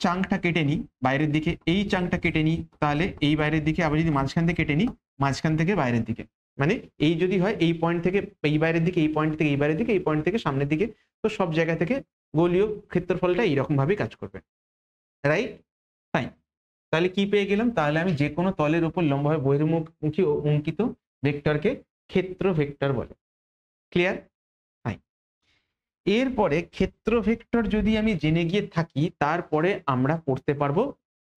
চাংটা কেটে নিই বাইরের দিকে, এই চাংটা কেটে নিই, তাহলে এই বাইরের দিকে, আবার যদি মাঝখান থেকে কেটে নিই, মাঝখান থেকে বাইরের দিকে, মানে এই যদি হয় এই পয়েন্ট থেকে এই বাইরের দিকে, এই পয়েন্ট থেকে এই বাইরের দিকে, এই পয়েন্ট থেকে সামনের দিকে, তো সব জায়গা থেকে গোলীয় ক্ষেত্রফলটা এইরকম ভাবে কাজ করবে, রাইট। ফাইন। তাহলে কি পেয়ে গেলাম, তাহলে আমি যে কোনো তলের উপর লম্বভাবে বহির্মুখী অঙ্কিত ভেক্টরকে ক্ষেত্র ভেক্টর বলে। ক্লিয়ার। ফাইন। এরপরে ক্ষেত্র ভেক্টর যদি আমি জেনে গিয়ে থাকি, তারপরে আমরা পড়তে পারবো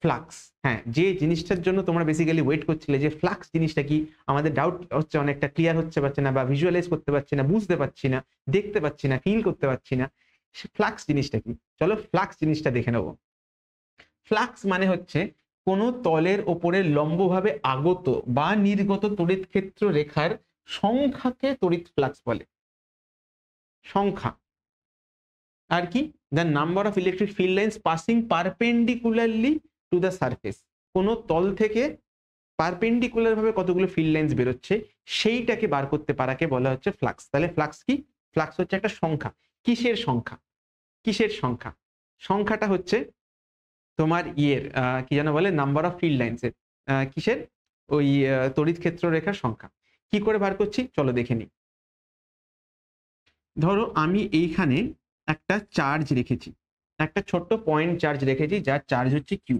ফ্লাক্স। হ্যাঁ, যে জিনিসটার জন্য তোমরা বেসিক্যালি ওয়েট করছিলে যে ফ্লাক্স জিনিসটা কি, আমাদের ডাউট হচ্ছে, অনেকটা ক্লিয়ার হচ্ছে পারছে না, বা ভিজুয়ালাইজ করতে পারছি না, বুঝতে পারছি না, দেখতে পাচ্ছি না, ফিল করতে পারছি না, ফ্লাক্স জিনিসটা কি। চলো ফ্লাক্স জিনিসটা দেখে নেবো। ফ্লাক্স মানে হচ্ছে কোনো তলের ওপরে লম্বভাবে আগত বা নির্গত তড়িৎ ক্ষেত্র রেখার সংখ্যাকে তড়িৎ ফ্লাক্স বলে। সংখ্যা আর কি, the number of electric field lines passing perpendicularly to the surface. কোনো তল থেকে পারপেন্ডিকুলার ভাবে কতগুলো ফিল্ড লাইন্স বেরোচ্ছে সেইটাকে বার করতে পারাকে বলা হচ্ছে ফ্লাক্স। তাহলে ফ্লাক্স কি? ফ্লাক্স হচ্ছে একটা সংখ্যা। কিসের সংখ্যা? কিসের সংখ্যা? সংখ্যাটা হচ্ছে তোমার কি যেন বলে, নাম্বার অফ ফিল্ড লাইন্সের, কিসের, ওই তড়িৎ ক্ষেত্র রেখার সংখ্যা। কি করে বার করছি চলো দেখে নিই। ধরো আমি এইখানে একটা চার্জ রেখেছি, একটা ছোট্ট পয়েন্ট চার্জ রেখেছি, যার চার্জ হচ্ছে কিউ।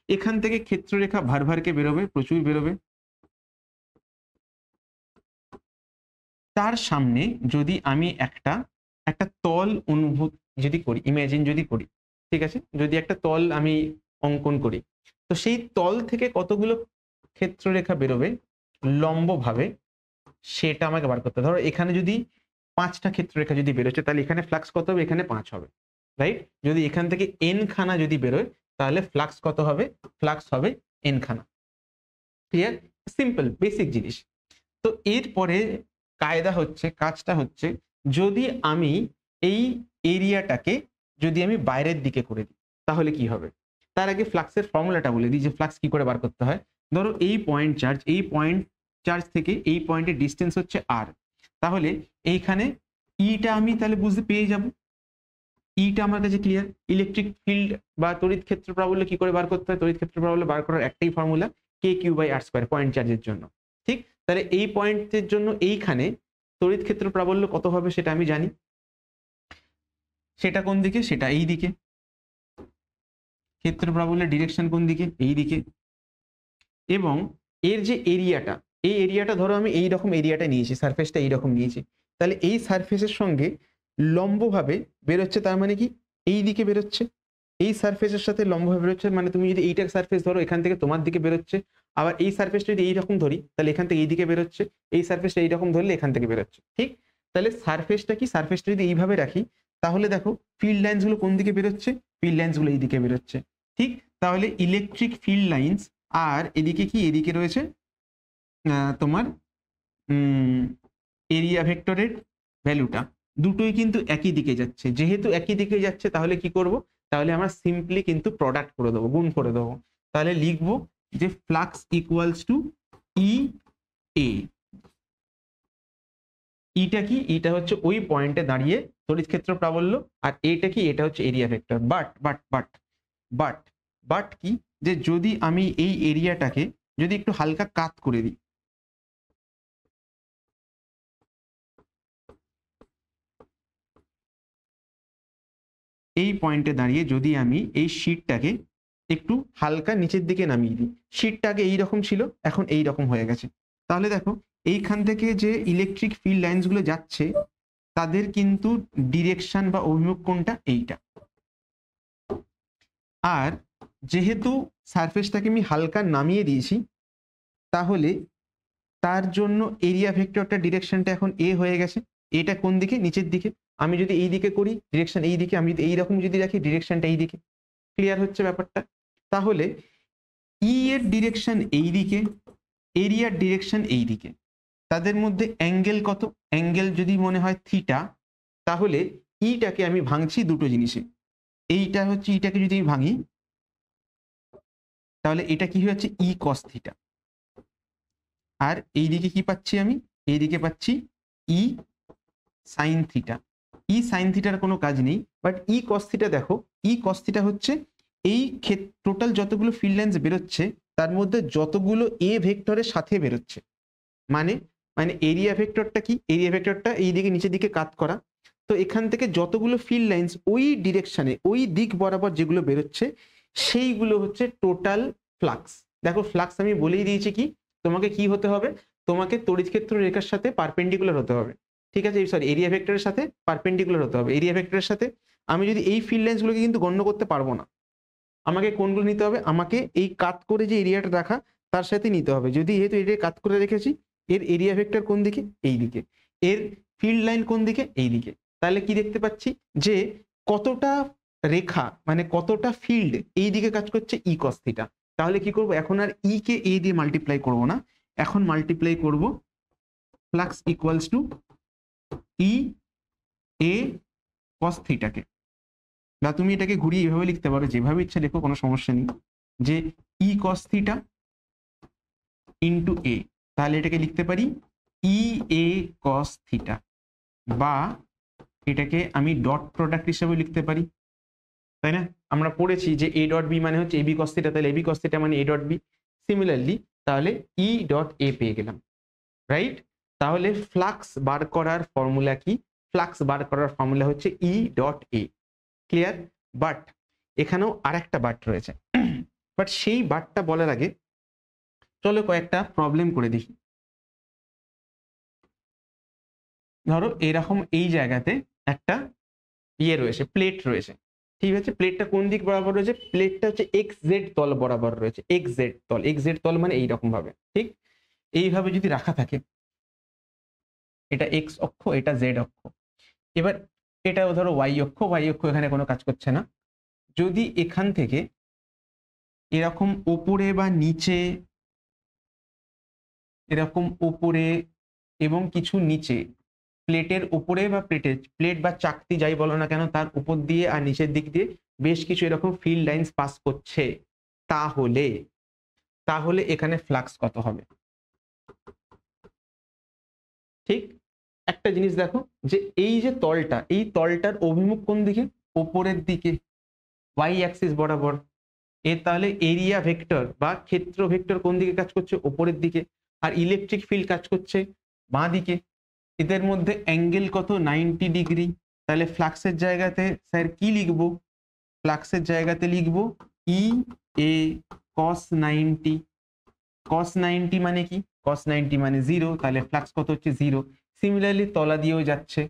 এখান থেকে ক্ষেত্ররেখা ভারকে বেরোবে, প্রচুর বেরোবে। তার সামনে যদি আমি একটা একটা তল অনুভূত যদি করি, ইমাজিন যদি করি, ঠিক আছে, যদি একটা তল আমি অঙ্কন করি, তো সেই তল থেকে কতগুলো ক্ষেত্ররেখা বেরোবে লম্বভাবে, সেটা আমাকে বার করতে হবে। ধরো এখানে যদি 5টা ক্ষেত্ররেখা যদি বেরোচ্ছে, তাহলে এখানে ফ্লাক্স কত হবে? এখানে 5 হবে, রাইট? যদি এখান থেকে n খানা যদি বেরোয়, তাহলে ফ্লাক্স কত হবে? ফ্লাক্স হবে n খানা। ক্লিয়ার? সিম্পল বেসিক জিনিস। তো এরপরে কায়দা হচ্ছে, কাজটা হচ্ছে, যদি আমি এই এরিয়াটাকে যদি আমি বাইরের দিকে করে দিই, তাহলে কি হবে? তার আগে ফ্লাক্সের ফর্মুলাটা বলে দিই যে ফ্লাক্স কি করে বার করতে হয়। ধরো এই পয়েন্ট চার্জ, এই পয়েন্ট চার্জ থেকে এই পয়েন্টের ডিস্টেন্স হচ্ছে r। তাহলে এইখানে ইটা আমি তাহলে বুঝতে পেয়ে যাব, ইটা আমার কাছে ক্লিয়ার। ইলেকট্রিক ফিল্ড বা তড়িৎ ক্ষেত্র প্রাবল্য কি করে বার করতে হয়? তড়িৎ ক্ষেত্র প্রাবল্য বার করার একটাই ফর্মুলা, k/r², পয়েন্ট চার্জের জন্য। ঠিক, তাহলে এই পয়েন্টের জন্য এইখানে তড়িৎ ক্ষেত্র প্রাবল্য কত হবে সেটা আমি জানি। সেটা কোন দিকে? সেটা এই দিকে। ক্ষেত্র প্রাবল্যের ডিরেকশন কোন দিকে? এই দিকে। এবং এর যে এরিয়াটা, এই এরিয়াটা ধরো আমি এই রকম এরিয়াটা নিয়েছি, সারফেসটা এইরকম নিয়েছি, তাহলে এই সারফেসের সঙ্গে লম্বভাবে বেরোচ্ছে, তার মানে কি এই দিকে বেরোচ্ছে, এই সারফেসের সাথে লম্বভাবে বেরোচ্ছে। মানে তুমি যদি এইটার সারফেস ধরো, এখান থেকে তোমার দিকে বেরোচ্ছে, আবার এই সারফেসটা যদি এইরকম ধরি, তাহলে এখান থেকে এই দিকে বেরোচ্ছে, এই সারফেসটা এইরকম ধরলে এখান থেকে বেরোচ্ছে। ঠিক, তাহলে সারফেসটা কি, সারফেসটা যদি এইভাবে রাখি, তাহলে দেখো ফিল্ড লাইন্স গুলো কোন দিকে বেরোচ্ছে? ফিল্ড লাইন্স গুলো এই দিকে বেরোচ্ছে। ঠিক, তাহলে ইলেকট্রিক ফিল্ড লাইন্স, আর এদিকে কি, এদিকে রয়েছে তোমার এরিয়া ভেক্টরের ভ্যালুটা, দুটোই কিন্তু একই দিকে যাচ্ছে। যেহেতু একই দিকে যাচ্ছে, তাহলে কি করব? তাহলে আমরা সিম্পলি কিন্তু প্রোডাক্ট করে দেবো, গুণ করে দেবো। তাহলে লিখবো যে ফ্লাক্স ইকুয়ালস টু ই এ। ইটা কি? এটা হচ্ছে ওই পয়েন্টে দাঁড়িয়ে তড়িৎ ক্ষেত্র প্রাবল্য, আর এটা কি? এটা হচ্ছে area vector. But but but but but কি, যে যদি আমি এই এরিয়াটাকে যদি একটু হালকা কাত করে দিই, এই পয়েন্টে দাঁড়িয়ে যদি আমি এই শীটটাকে একটু হালকা নিচের দিকে নামিয়ে দিই, শীটটা আগে এইরকম ছিল, এখন এই রকম হয়ে গেছে, তাহলে দেখো এইখান থেকে যে ইলেকট্রিক ফিল্ড লাইন্স গুলো যাচ্ছে, তাদের কিন্তু ডিরেকশন বা অভিমুখ কোনটা? এইটা। আর যেহেতু সারফেসটাকে আমি হালকা নামিয়ে দিয়েছি, তাহলে তার জন্য এরিয়া ভেক্টরটা ডিরেকশনটা এখন এ হয়ে গেছে। এটা কোন দিকে? নিচের দিকে। আমি যদি এই দিকে করি, ডিরেকশন এই দিকে। আমি যদি এইরকম যদি রাখি, ডিরেকশনটা এই দিকে। ক্লিয়ার হচ্ছে ব্যাপারটা? তাহলে ই এর ডিরেকশন এই দিকে, এরিয়ার ডিরেকশন এই দিকে, তাদের মধ্যে অ্যাঙ্গেল কত? অ্যাঙ্গেল যদি মনে হয় থিটা, তাহলে ইটাকে আমি ভাঙছি দুটো জিনিসে। এইটা হচ্ছে ইটাকে যদি আমি ভাঙি, তাহলে এটা কি হচ্ছে? ই কস থিটা। আর এইদিকে কি পাচ্ছি আমি? এইদিকে পাচ্ছি ই সাইন থিটা। ই সাইন থিটার কোনো কাজ নেই, বাট ই কস থিটা দেখো, ই কস থিটা হচ্ছে এই টোটাল যতগুলো ফিল্ড লাইন্স বেরোচ্ছে, তার মধ্যে যতগুলো এ ভেক্টরের সাথে বেরোচ্ছে। মানে মানে এরিয়া ভেক্টরটা কি? এরিয়া ভেক্টরটা এই দিকে নিচের দিকে কাত করা। তো এখান থেকে যতগুলো ফিল্ড লাইন্স ওই ডিরেকশনে, ওই দিক বরাবর যেগুলো বেরোচ্ছে, সেইগুলো হচ্ছে টোটাল ফ্লাক্স। দেখো ফ্লাক্স আমি বলেই দিয়েছি কি, তোমাকে কি হতে হবে? তোমাকে তড়িৎ ক্ষেত্র রেখার সাথে পারপেন্ডিকুলার হতে হবে। ঠিক আছে, সরি এরিয়া ভেক্টরের সাথে পারপেন্ডিকুলার হতে হবে। এরিয়া ভেক্টরের সাথে আমি যদি এই ফিল্ড লাইন্সগুলোকে কিন্তু গণ্য করতে পারবো না। আমাকে কোনগুলো নিতে হবে, আমাকে এই কাট করে যে এরিয়াটা রাখা তার সাথে নিতে হবে। যদি যেহেতু এটা কাট করে রেখেছি, এর এরিয়া ভেক্টর কোন দিকে, এই দিকে, এর ফিল্ড লাইন কোন দিকে, এই দিকে, তাহলে কি দেখতে পাচ্ছি যে কতটা রেখা মানে কতটা ফিল্ড এই দিকে কাজ করছে ই কস থিটা। তাহলে কি করব, এখন আর ই কে এ দিয়ে মাল্টিপ্লাই করব না, এখন মাল্টিপ্লাই করব ফ্লাক্স ইকুয়ালস টু ই এ কস থিটাকে। বা তুমি এটাকে ঘুরিয়ে এভাবে লিখতে পারো, যেভাবে ইচ্ছা লেখো, কোনো সমস্যা নেই, যে ই কস থিটা ইন্টু এ। তাহলে এটাকে লিখতে পারি ই এ কস থিটা, বা এটাকে আমি ডট প্রোডাক্ট হিসেবে লিখতে পারি, তাই না? আমরা পড়েছি যে এ ডট বি মানে হচ্ছে এবি কস থিটা, তাহলে এবি কস থিটা মানে এ ডট বি। সিমিলারলি তাহলে ই ডট এ পেয়ে গেলাম, রাইট? তাহলে ফ্লাক্স বার করার ফর্মুলা কি? ফ্লাক্স বার করার ফর্মুলা হচ্ছে E dot A. Clear? But এখানেও আরেকটা বাট রয়েছে। বাট সেই বাটটা বলার আগে চলো কয়েকটা প্রবলেম করে দেখি। ধরো এরকম এই জায়গাতে একটা ইয়ে রয়েছে, প্লেট রয়েছে, ঠিক আছে? প্লেটটা কোন দিক বরাবর রয়েছে? প্লেটটা হচ্ছে এক্স জেড তল বরাবর রয়েছে, এক্স জেড তল। এক্স জেড তল মানে এইরকম ভাবে, ঠিক এইভাবে যদি রাখা থাকে, এটা এক্স অক্ষ, এটা জেড অক্ষ। এবার এটাও ধরো ওয়াই অক্ষ, ওয়াই অক্ষ এখানে কোনো কাজ করছে না। যদি এখান থেকে এরকম ওপরে বা নিচে, এরকম ওপরে এবং কিছু নিচে, প্লেটের উপরে বা প্লেট বা চাকতি যাই বলো না কেন, তার উপর দিয়ে আর নিচের দিক দিয়ে বেশ কিছু এরকম ফিল্ড লাইন্স পাস করছে, তাহলে তাহলে এখানে ফ্লাক্স কত হবে? ঠিক একটা জিনিস দেখো, যে এই যে তলটা, এই তলটার অভিমুখ কোন দিকে? উপরের দিকে, ওয়াই অ্যাক্সিস বরাবর। এর তাহলে এরিয়া ভেক্টর বা ক্ষেত্র ভেক্টর কোন দিকে কাজ করছে? উপরের দিকে। আর ইলেকট্রিক ফিল্ড কাজ করছে বাঁ দিকে। এদের মধ্যে অ্যাঙ্গেল কত? 90 ডিগ্রি। তাহলে ফ্লাক্সের জায়গাতে স্যার কি লিখবো? ফ্লাক্সের জায়গাতে লিখবো ই এ কস 90। কস 90 মানে কি? কস 90 মানে 0, তাহলে ফ্লাক্স কত হচ্ছে? 0। সিমিলারলি তলা দিয়েও যাচ্ছে,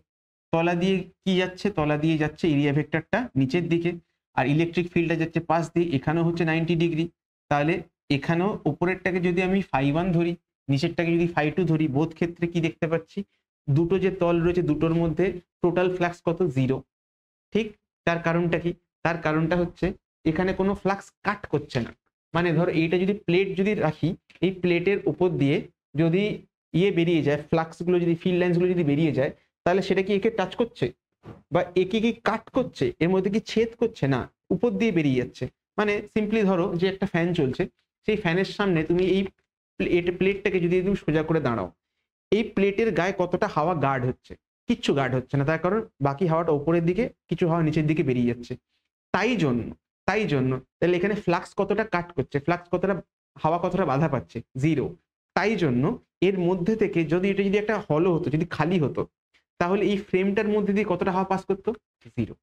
তলা দিয়ে কি যাচ্ছে? তলা দিয়ে যাচ্ছে এরিয়া ভেক্টরটা নিচের দিকে, আর ইলেকট্রিক ফিল্ডটা যাচ্ছে পাশ দিয়ে, এখানেও হচ্ছে 90 ডিগ্রি। তাহলে এখানেও উপরেরটাকে যদি আমি φ1 ধরি, নিচেরটাকে যদি φ2 ধরি, বোধ ক্ষেত্রে কি দেখতে পাচ্ছি? দুটো যে তল রয়েছে দুটোর মধ্যে টোটাল ফ্লাক্স কত? 0। ঠিক, তার কারণটা কি? তার কারণটা হচ্ছে এখানে কোনো ফ্লাক্স কাট করছে না। মানে ধর এইটা যদি প্লেট যদি রাখি, এই প্লেটের উপর দিয়ে যদি ইয়ে বেরিয়ে যায়, ফ্লাক্স গুলো যদি, ফিল্ড লাইন্স গুলো যদি বেরিয়ে যায়, তাহলে সেটা কি একে টাচ করছে বা একে কি কাট করছে? এর মধ্যে কি ছেদ করছে? না, উপর দিয়ে বেরিয়ে যাচ্ছে। মানে সিম্পলি ধরো যে একটা ফ্যান চলছে, সেই ফ্যানের সামনে তুমি এই প্লেটটাকে যদি তুমি সোজা করে দাঁড়াও, এই প্লেটের গায়ে কতটা হাওয়া গার্ড হচ্ছে? কিচ্ছু গার্ড হচ্ছে না, তার কারণ বাকি হাওয়াটা উপরের দিকে, কিছু হাওয়া নিচের দিকে বেরিয়ে যাচ্ছে। তাই জন্য তাই জন্য তাহলে এখানে ফ্লাক্স কতটা কাট করছে, ফ্লাক্স কতটা, হাওয়া কতটা বাধা পাচ্ছে? 0। তাই জন্য এর মধ্যে থেকে যদি এটা যদি একটা হলো হতো, যদি খালি হতো, তাহলে এই ফ্রেমটার মধ্যে দিয়ে কতটা হাওয়া পাস করতো? 0।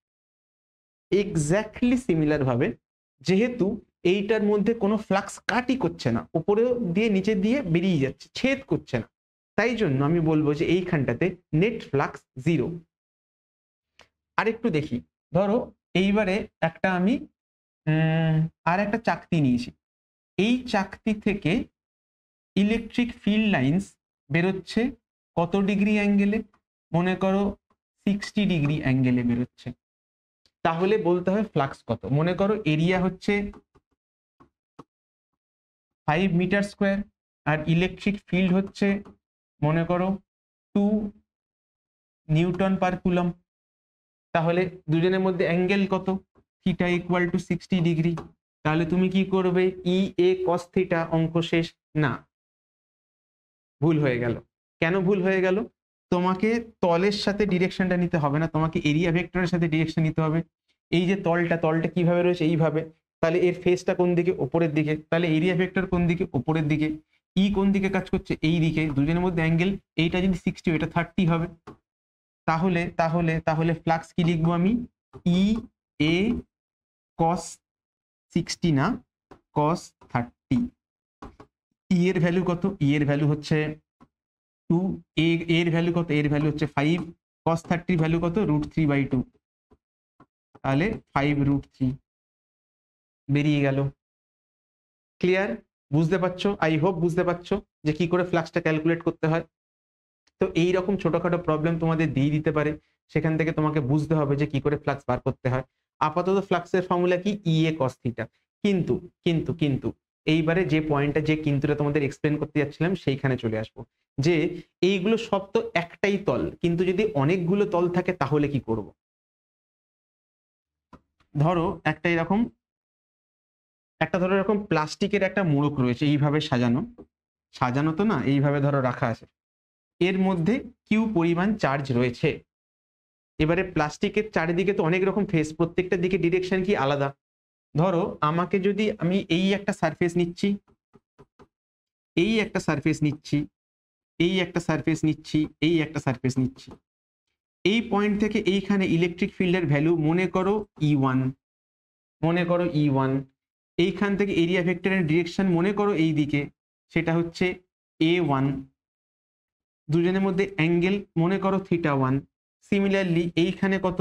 এক্স্যাক্টলি সিমিলার ভাবে, যেহেতু এইটার মধ্যে কোনো ফ্লাক্স কাটই করছে না, উপরে দিয়ে নিচে দিয়ে বেরিয়ে যাচ্ছে, ছেদ করছে না, তাই জন্য আমি বলবো যে এইখানটাতে নেট ফ্লাক্স 0। আরেকটু দেখি, ধরো এইবারে একটা আমি আর একটা চাকতি নিয়েছি, এই চাকতি থেকে ইলেকট্রিক ফিল্ড লাইন্স বেরোচ্ছে কত ডিগ্রি অ্যাঙ্গেলে? মনে করো 60 ডিগ্রি অ্যাঙ্গেলে বেরোচ্ছে। তাহলে বলতে হবে ফ্লাক্স কত। মনে করো এরিয়া হচ্ছে 5 মিটার স্কোয়ার, আর ইলেকট্রিক ফিল্ড হচ্ছে মনে করো 2 নিউটন পার কুলম। তাহলে দুজনের মধ্যে অ্যাঙ্গেল কত? Theta equal to 60 degree. তাহলে তুমি কি করবে? ই এ কস থিটা, অঙ্ক শেষ? না, ভুল হয়ে গেল। কেন ভুল হয়ে গেল? তোমাকে তলের সাথে ডিরেকশনটা নিতে হবে না, তোমাকে এরিয়া ভেক্টরের সাথে ডিরেকশন নিতে হবে। এই যে তলটা কিভাবে রয়েছে? এইভাবে। তাহলে এর ফেসটা কোন দিকে? উপরের দিকে। তাহলে এরিয়া ভেক্টর কোন দিকে? উপরের দিকে। ই কোন দিকে কাজ করছে? এই দিকে। দুজনের মধ্যে অ্যাঙ্গেল, এইটা যদি 60, এটা 30 হবে। তাহলে তাহলে তাহলে ফ্লাক্স কি লিখবো আমি? ই এ কস 60 না, কস 30। ই এর ভ্যালু কত? ই এর ভ্যালু হচ্ছে 2 এর ভ্যালু কত, এর ভ্যালু হচ্ছে 5, cos 30 ভ্যালু কত √3/2, তাহলে 5√3 বেরিয়ে গেল। ক্লিয়ার? বুঝতে পারছো? আই হোপ বুঝতে পারছো যে কি করে ফ্লাক্সটা ক্যালকুলেট করতে হয়। তো এই রকম ছোটখাটো প্রবলেম তোমাদের দিয়ে দিতে পারে, সেখান থেকে তোমাকে বুঝতে হবে যে কি করে ফ্লাক্স বার করতে হয়। আপাতত ফ্লাক্সের ফর্মুলা কি, ইএ cos থিটা। কিন্তু কিন্তু কিন্তু এইবারে যে পয়েন্টটা, যে কিন্তুটা তোমাদের এক্সপ্লেন করতে যাচ্ছিলাম সেইখানে চলে আসবো, যে এইগুলো সব তো একটাই তল, কিন্তু যদি অনেকগুলো তল থাকে তাহলে কি করব। ধরো একটা এরকম, ধরো এরকম প্লাস্টিকের একটা মোড়ক রয়েছে, এইভাবে সাজানো, সাজানো তো না, এইভাবে ধরো রাখা আছে, এর মধ্যে কিউ পরিমাণ চার্জ রয়েছে। এবারে প্লাস্টিকের চারিদিকে তো অনেক রকম ফেস, প্রত্যেকটা দিকে ডিরেকশন কি আলাদা। ধরো আমাকে যদি আমি এই একটা সারফেস নিচ্ছি, এই একটা সারফেস নিচ্ছি, এই একটা সারফেস নিচ্ছি, এই একটা সারফেস নিচ্ছি, এই পয়েন্ট থেকে এইখানে ইলেকট্রিক ফিল্ডের ভ্যালু মনে করো E1, মনে করো E1, এইখান থেকে এরিয়া ভেক্টরের ডিরেকশন মনে করো এই দিকে, সেটা হচ্ছে A1, দুজনের মধ্যে অ্যাঙ্গেল মনে করো θ1। সিমিলারলি এইখানে কত,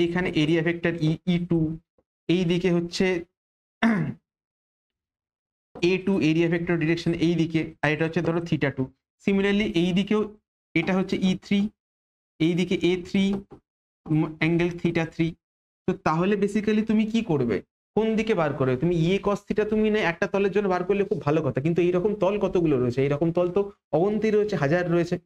এইখানে এরিয়া ভেক্টর E2, এই দিকে হচ্ছে A2, এরিয়া ভেক্টর ডিরেকশন এই দিকে, আর এটা হচ্ছে ধরো θ2। সিমিলারলি এই দিকেও এটা হচ্ছে E3, এই দিকে A3, অ্যাঙ্গেল θ3। তো তাহলে বেসিক্যালি তুমি কি করবে, কোন দিকে বার করবে তুমি, ইএ cos থিটা তুমি না একটা তলের জন্য বার করলে খুব ভালো কথা, কিন্তু এইরকম তল কতগুলো রয়েছে, এইরকম তল তো অগন্তি রয়েছে, হাজার রয়েছে।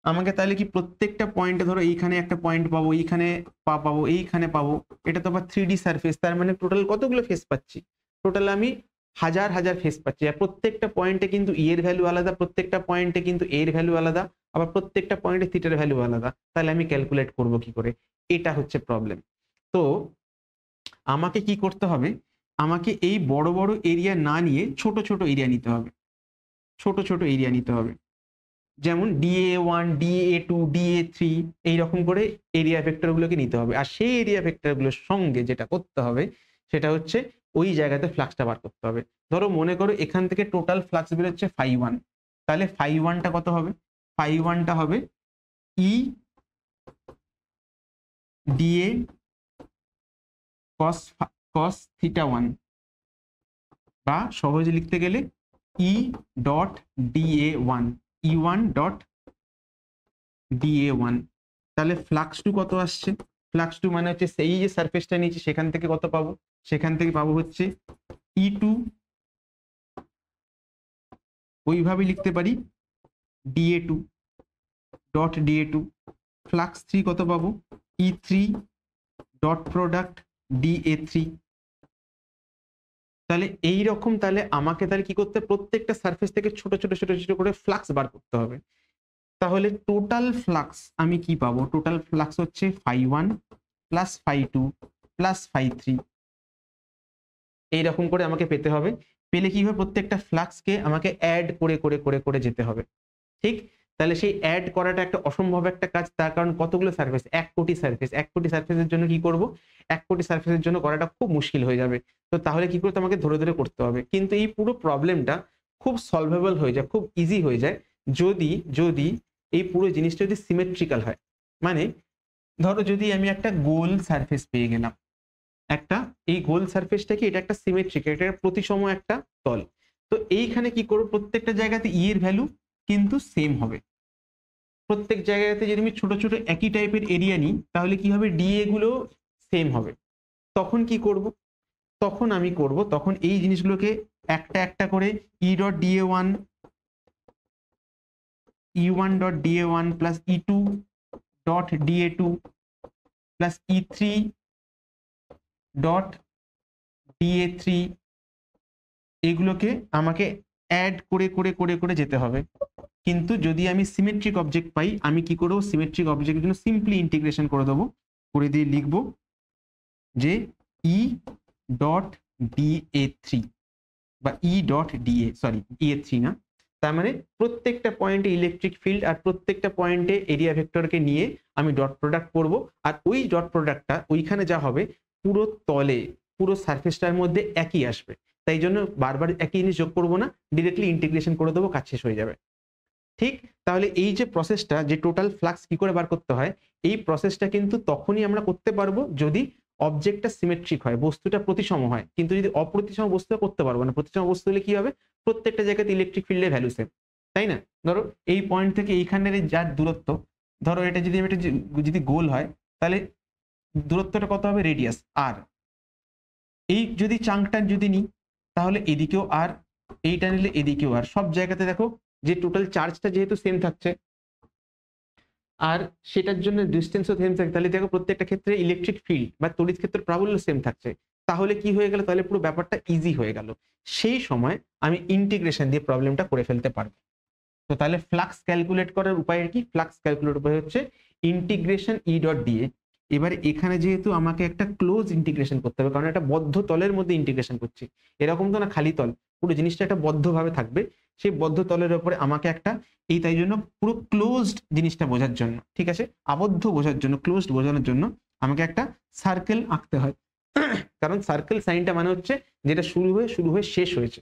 আমাকে তাহলে কি প্রত্যেকটা পয়েন্টে, ধরো এইখানে একটা পয়েন্ট পাবো, এইখানে পাবো, এইখানে পাবো, এটা তো আবার 3D সারফেস, তার মানে টোটাল কতগুলো ফেস পাচ্ছি, টোটাল আমি হাজার হাজার ফেস পাচ্ছি। আর প্রত্যেকটা পয়েন্টে কিন্তু ই এর ভ্যালু আলাদা, প্রত্যেকটা পয়েন্টে কিন্তু এর ভ্যালু আলাদা, আবার প্রত্যেকটা পয়েন্টে থিটার ভ্যালু আলাদা। তাহলে আমি ক্যালকুলেট করব কি করে, এটা হচ্ছে প্রবলেম। তো আমাকে কি করতে হবে, আমাকে এই বড় বড় এরিয়া না নিয়ে ছোট ছোট এরিয়া নিতে হবে, ছোট ছোট এরিয়া নিতে হবে। যেমন DA1, DA2, DA3 এইরকম করে এরিয়া ভেক্টরগুলোকে নিতে হবে। আর সেই এরিয়া ভেক্টরগুলোর সঙ্গে যেটা করতে হবে সেটা হচ্ছে ওই জায়গাতে ফ্লাক্সটা বার করতে হবে। ধরো মনে করো এখান থেকে টোটাল ফ্লাক্স বেরোচ্ছে φ1, তাহলে φ1টা কত হবে, φ1টা হবে E DA cos θ1, বা সহজে লিখতে গেলে E dot DA1, E1 dot DA1। তাহলে ফ্লাক্স টু কত আসছে, ফ্লাক্স টু মানে হচ্ছে সেই যে সারফেসটা নিয়েছি সেখান থেকে কত পাবো, সেখান থেকে পাবো হচ্ছে E2, ওইভাবে লিখতে পারি DA2 ডট DA2। ফ্লাক্স 3 কত পাবো, E3 ডট প্রোডাক্ট DA3। তাহলে এই রকম, তাহলে আমাকে তাহলে কি করতে, প্রত্যেকটা সারফেস থেকে ছোট ছোট ছোট ছোট করে ফ্লাক্স বার করতে হবে। তাহলে টোটাল ফ্লাক্স আমি কি পাবো, টোটাল ফ্লাক্স হচ্ছে φ1 প্লাস φ2 প্লাস φ3, এইরকম করে আমাকে পেতে হবে। পেলে কি হবে, প্রত্যেকটা ফ্লাক্সকে আমাকে অ্যাড করে করে করে করে যেতে হবে, ঠিক? তাহলে সেই অ্যাড করাটা একটা অসম্ভব একটা কাজ, তার কারণ কতগুলো সারফেস, 1 কোটি সারফেস, 1 কোটি সারফেসের জন্য কি করব, 1 কোটি সারফেসের জন্য করাটা খুব মুশকিল হয়ে যাবে। তো তাহলে কি করতে, আমাকে ধরে ধরে করতে হবে। কিন্তু এই পুরো প্রবলেমটা খুব সলভেবল হয়ে যায়, খুব ইজি হয়ে যায়, যদি যদি এই পুরো জিনিসটা যদি সিমেট্রিক্যাল হয়। মানে ধরো যদি আমি একটা গোল সারফেস পেয়ে গেলাম, একটা এই গোল সারফেসটাকে, এটা একটা সিমেট্রিক, এটা প্রতিসম একটা তল। তো এইখানে কি করব, প্রত্যেকটা জায়গাতে ই এর ভ্যালু কিন্তু সেম হবে। প্রত্যেক জায়গাতে যদি আমি ছোট ছোট একই টাইপের এরিয়া নিই তাহলে কি হবে, ডিএ গুলো সেম হবে। তখন কি করব, তখন আমি করব, তখন এই জিনিসগুলোকে একটা একটা করে E dot DA one, E1 dot DA1 plus E2 dot DA2 plus E3 dot DA3, এগুলোকে আমাকে অ্যাড করে করে করে করে যেতে হবে। কিন্তু যদি আমি সিমেট্রিক অবজেক্ট পাই, আমি কি করব, সিমেট্রিক অবজেক্টের জন্য সিম্পলি ইন্টিগ্রেশন করে দেবো, করে দিয়ে লিখব যে E ডট DA3 বা E dot DA, sorry DA3 না, তার মানে প্রত্যেকটা পয়েন্টে ইলেকট্রিক ফিল্ড আর প্রত্যেকটা পয়েন্টে এরিয়া ভেক্টরকে নিয়ে আমি ডট প্রোডাক্ট করব। আর ওই ডট প্রোডাক্টটা ওইখানে যা হবে পুরো তলে, পুরো সারফেসটার মধ্যে একই আসবে। তাই জন্য বারবার একই জিনিস যোগ করবো না, ডিরেক্টলি ইন্টিগ্রেশন করে দেবো, কাজ শেষ হয়ে যাবে। ঠিক, তাহলে এই যে প্রসেসটা, যে টোটাল ফ্লাক্স কি করে বার করতে হয়, এই প্রসেসটা কিন্তু তখনই আমরা করতে পারবো যদি অবজেক্টটা সিমেট্রিক হয়, বস্তুটা প্রতিসম হয়। কিন্তু যদি অপ্রতিসম বস্তু করতে পারবো না। প্রতিসম বস্তু হলে কি হবে, প্রত্যেকটা জায়গাতে ইলেকট্রিক ফিল্ডের ভ্যালু সেম, তাই না? ধরো এই পয়েন্ট থেকে এইখানের যার দূরত্ব, ধরো এটা যদি এটা যদি গোল হয়, তাহলে দূরত্বটা কত হবে, রেডিয়াস আর। এই যদি চাংটা যদি নিই, তাহলে এদিকেও আর, এইটা নিলে এদিকেও আর। সব জায়গাতে দেখো যে টোটাল চার্জটা যেহেতু সেম থাকছে, আর সেটার জন্য ডিস্টেন্সও সেম থাকে, তাহলে দেখো প্রত্যেকটা ক্ষেত্রে ইলেকট্রিক ফিল্ড বা তড়িৎ ক্ষেত্রের প্রাবল্য সেম থাকছে। তাহলে কি হয়ে গেল, তাহলে পুরো ব্যাপারটা ইজি হয়ে গেল। সেই সময় আমি ইন্টিগ্রেশন দিয়ে প্রবলেমটা করে ফেলতে পারবো। তো তাহলে ফ্লাক্স ক্যালকুলেট করার উপায় কি, ফ্লাক্স ক্যালকুলেট উপায় হচ্ছে ইন্টিগ্রেশন ই ডট ডিএ। এবার এখানে যেহেতু আমাকে একটা ক্লোজ ইন্টিগ্রেশন করতে হবে, কারণ একটা বদ্ধ তলের মধ্যে ইন্টিগ্রেশন করছি, এরকম তো না খালি তল, পুরো জিনিসটা একটা বদ্ধভাবে থাকবে। সেই বদ্ধ তলের উপরে আমাকে একটা, এই তাই জন্য পুরো ক্লোজড জিনিসটা বোঝার জন্য, ঠিক আছে, আবদ্ধ বোঝার জন্য, ক্লোজড বোঝানোর জন্য আমাকে একটা সার্কেল আঁকতে হয়। কারণ সার্কেল সাইনটা মানে হচ্ছে যেটা শুরু হয়ে শেষ হয়েছে।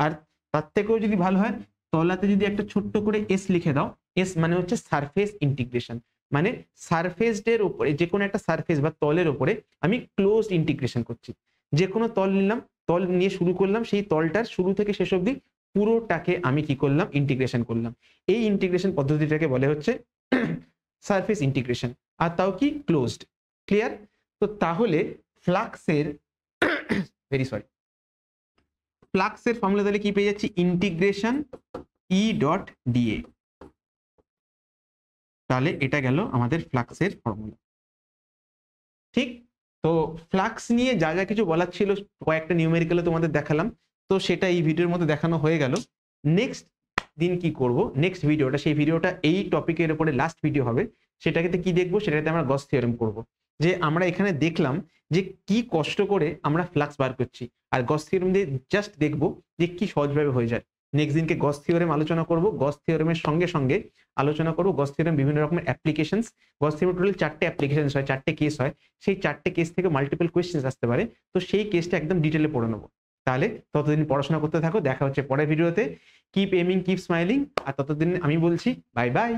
আর তার থেকেও যদি ভালো হয়, তলাতে যদি একটা ছোট্ট করে এস লিখে দাও, এস মানে হচ্ছে সারফেস ইন্টিগ্রেশন, মানে সারফেসের উপরে, যে কোনো একটা সারফেস বা তলের উপরে আমি ক্লোজড ইন্টিগ্রেশন করছি। যে কোনো তল নিলাম, তল নিয়ে শুরু করলাম, সেই তলটার শুরু থেকে শেষ অবধি পুরোটাকে আমি কি করলাম, ইন্টিগ্রেশন করলাম। এই ইন্টিগ্রেশন পদ্ধতিটাকে বলে হচ্ছে সারফেস ইন্টিগ্রেশন, আর তাও কি ক্লোজড। ক্লিয়ার? তো তাহলে ফ্লাক্সের ফ্লাক্সের ফর্মুলা তাহলে কি পেয়ে যাচ্ছি, ইন্টিগ্রেশন ই ডট ডিএ। তাহলে এটা গেল আমাদের ফ্লাক্সের ফর্মুলা। ঠিক, তো ফ্লাক্স নিয়ে যা যা কিছু বলার ছিল কয়েকটা নিউমেরিক্যালে তোমাদের দেখালাম, তো সেটা এই ভিডিওর মধ্যে দেখানো হয়ে গেল। নেক্সট দিন কি করব, নেক্সট ভিডিওটা, সেই ভিডিওটা এই টপিকের উপরে লাস্ট ভিডিও হবে। সেটাকে কি দেখবো, সেটাতে আমরা গস থিওরেম করব। যে আমরা এখানে দেখলাম যে কি কষ্ট করে আমরা ফ্লাক্স বার করছি, আর গস থিওরেম দিয়ে জাস্ট দেখবো যে কি সহজভাবে হয়ে যায়। নেক্সট দিনকে গস থিওরেম আলোচনা করব, গস থিওরেমের সঙ্গে সঙ্গে আলোচনা করব গস থিওরেম বিভিন্ন রকমের অ্যাপ্লিকেশনস। গস থিওরেম টোটাল 4টে অ্যাপ্লিকেশনস হয়, 4টে কেস হয়, সেই 4টে কেস থেকে মাল্টিপল কোয়েশ্চেন্স আসতে পারে। তো সেই কেসটা একদম ডিটেলে পড়ে নেবো। তাহলে ততদিন পড়াশোনা করতে থাকো, দেখা হচ্ছে পরের ভিডিওতে। কিপ এমিং, কিপ স্মাইলিং, আর ততদিন আমি বলছি বাই বাই।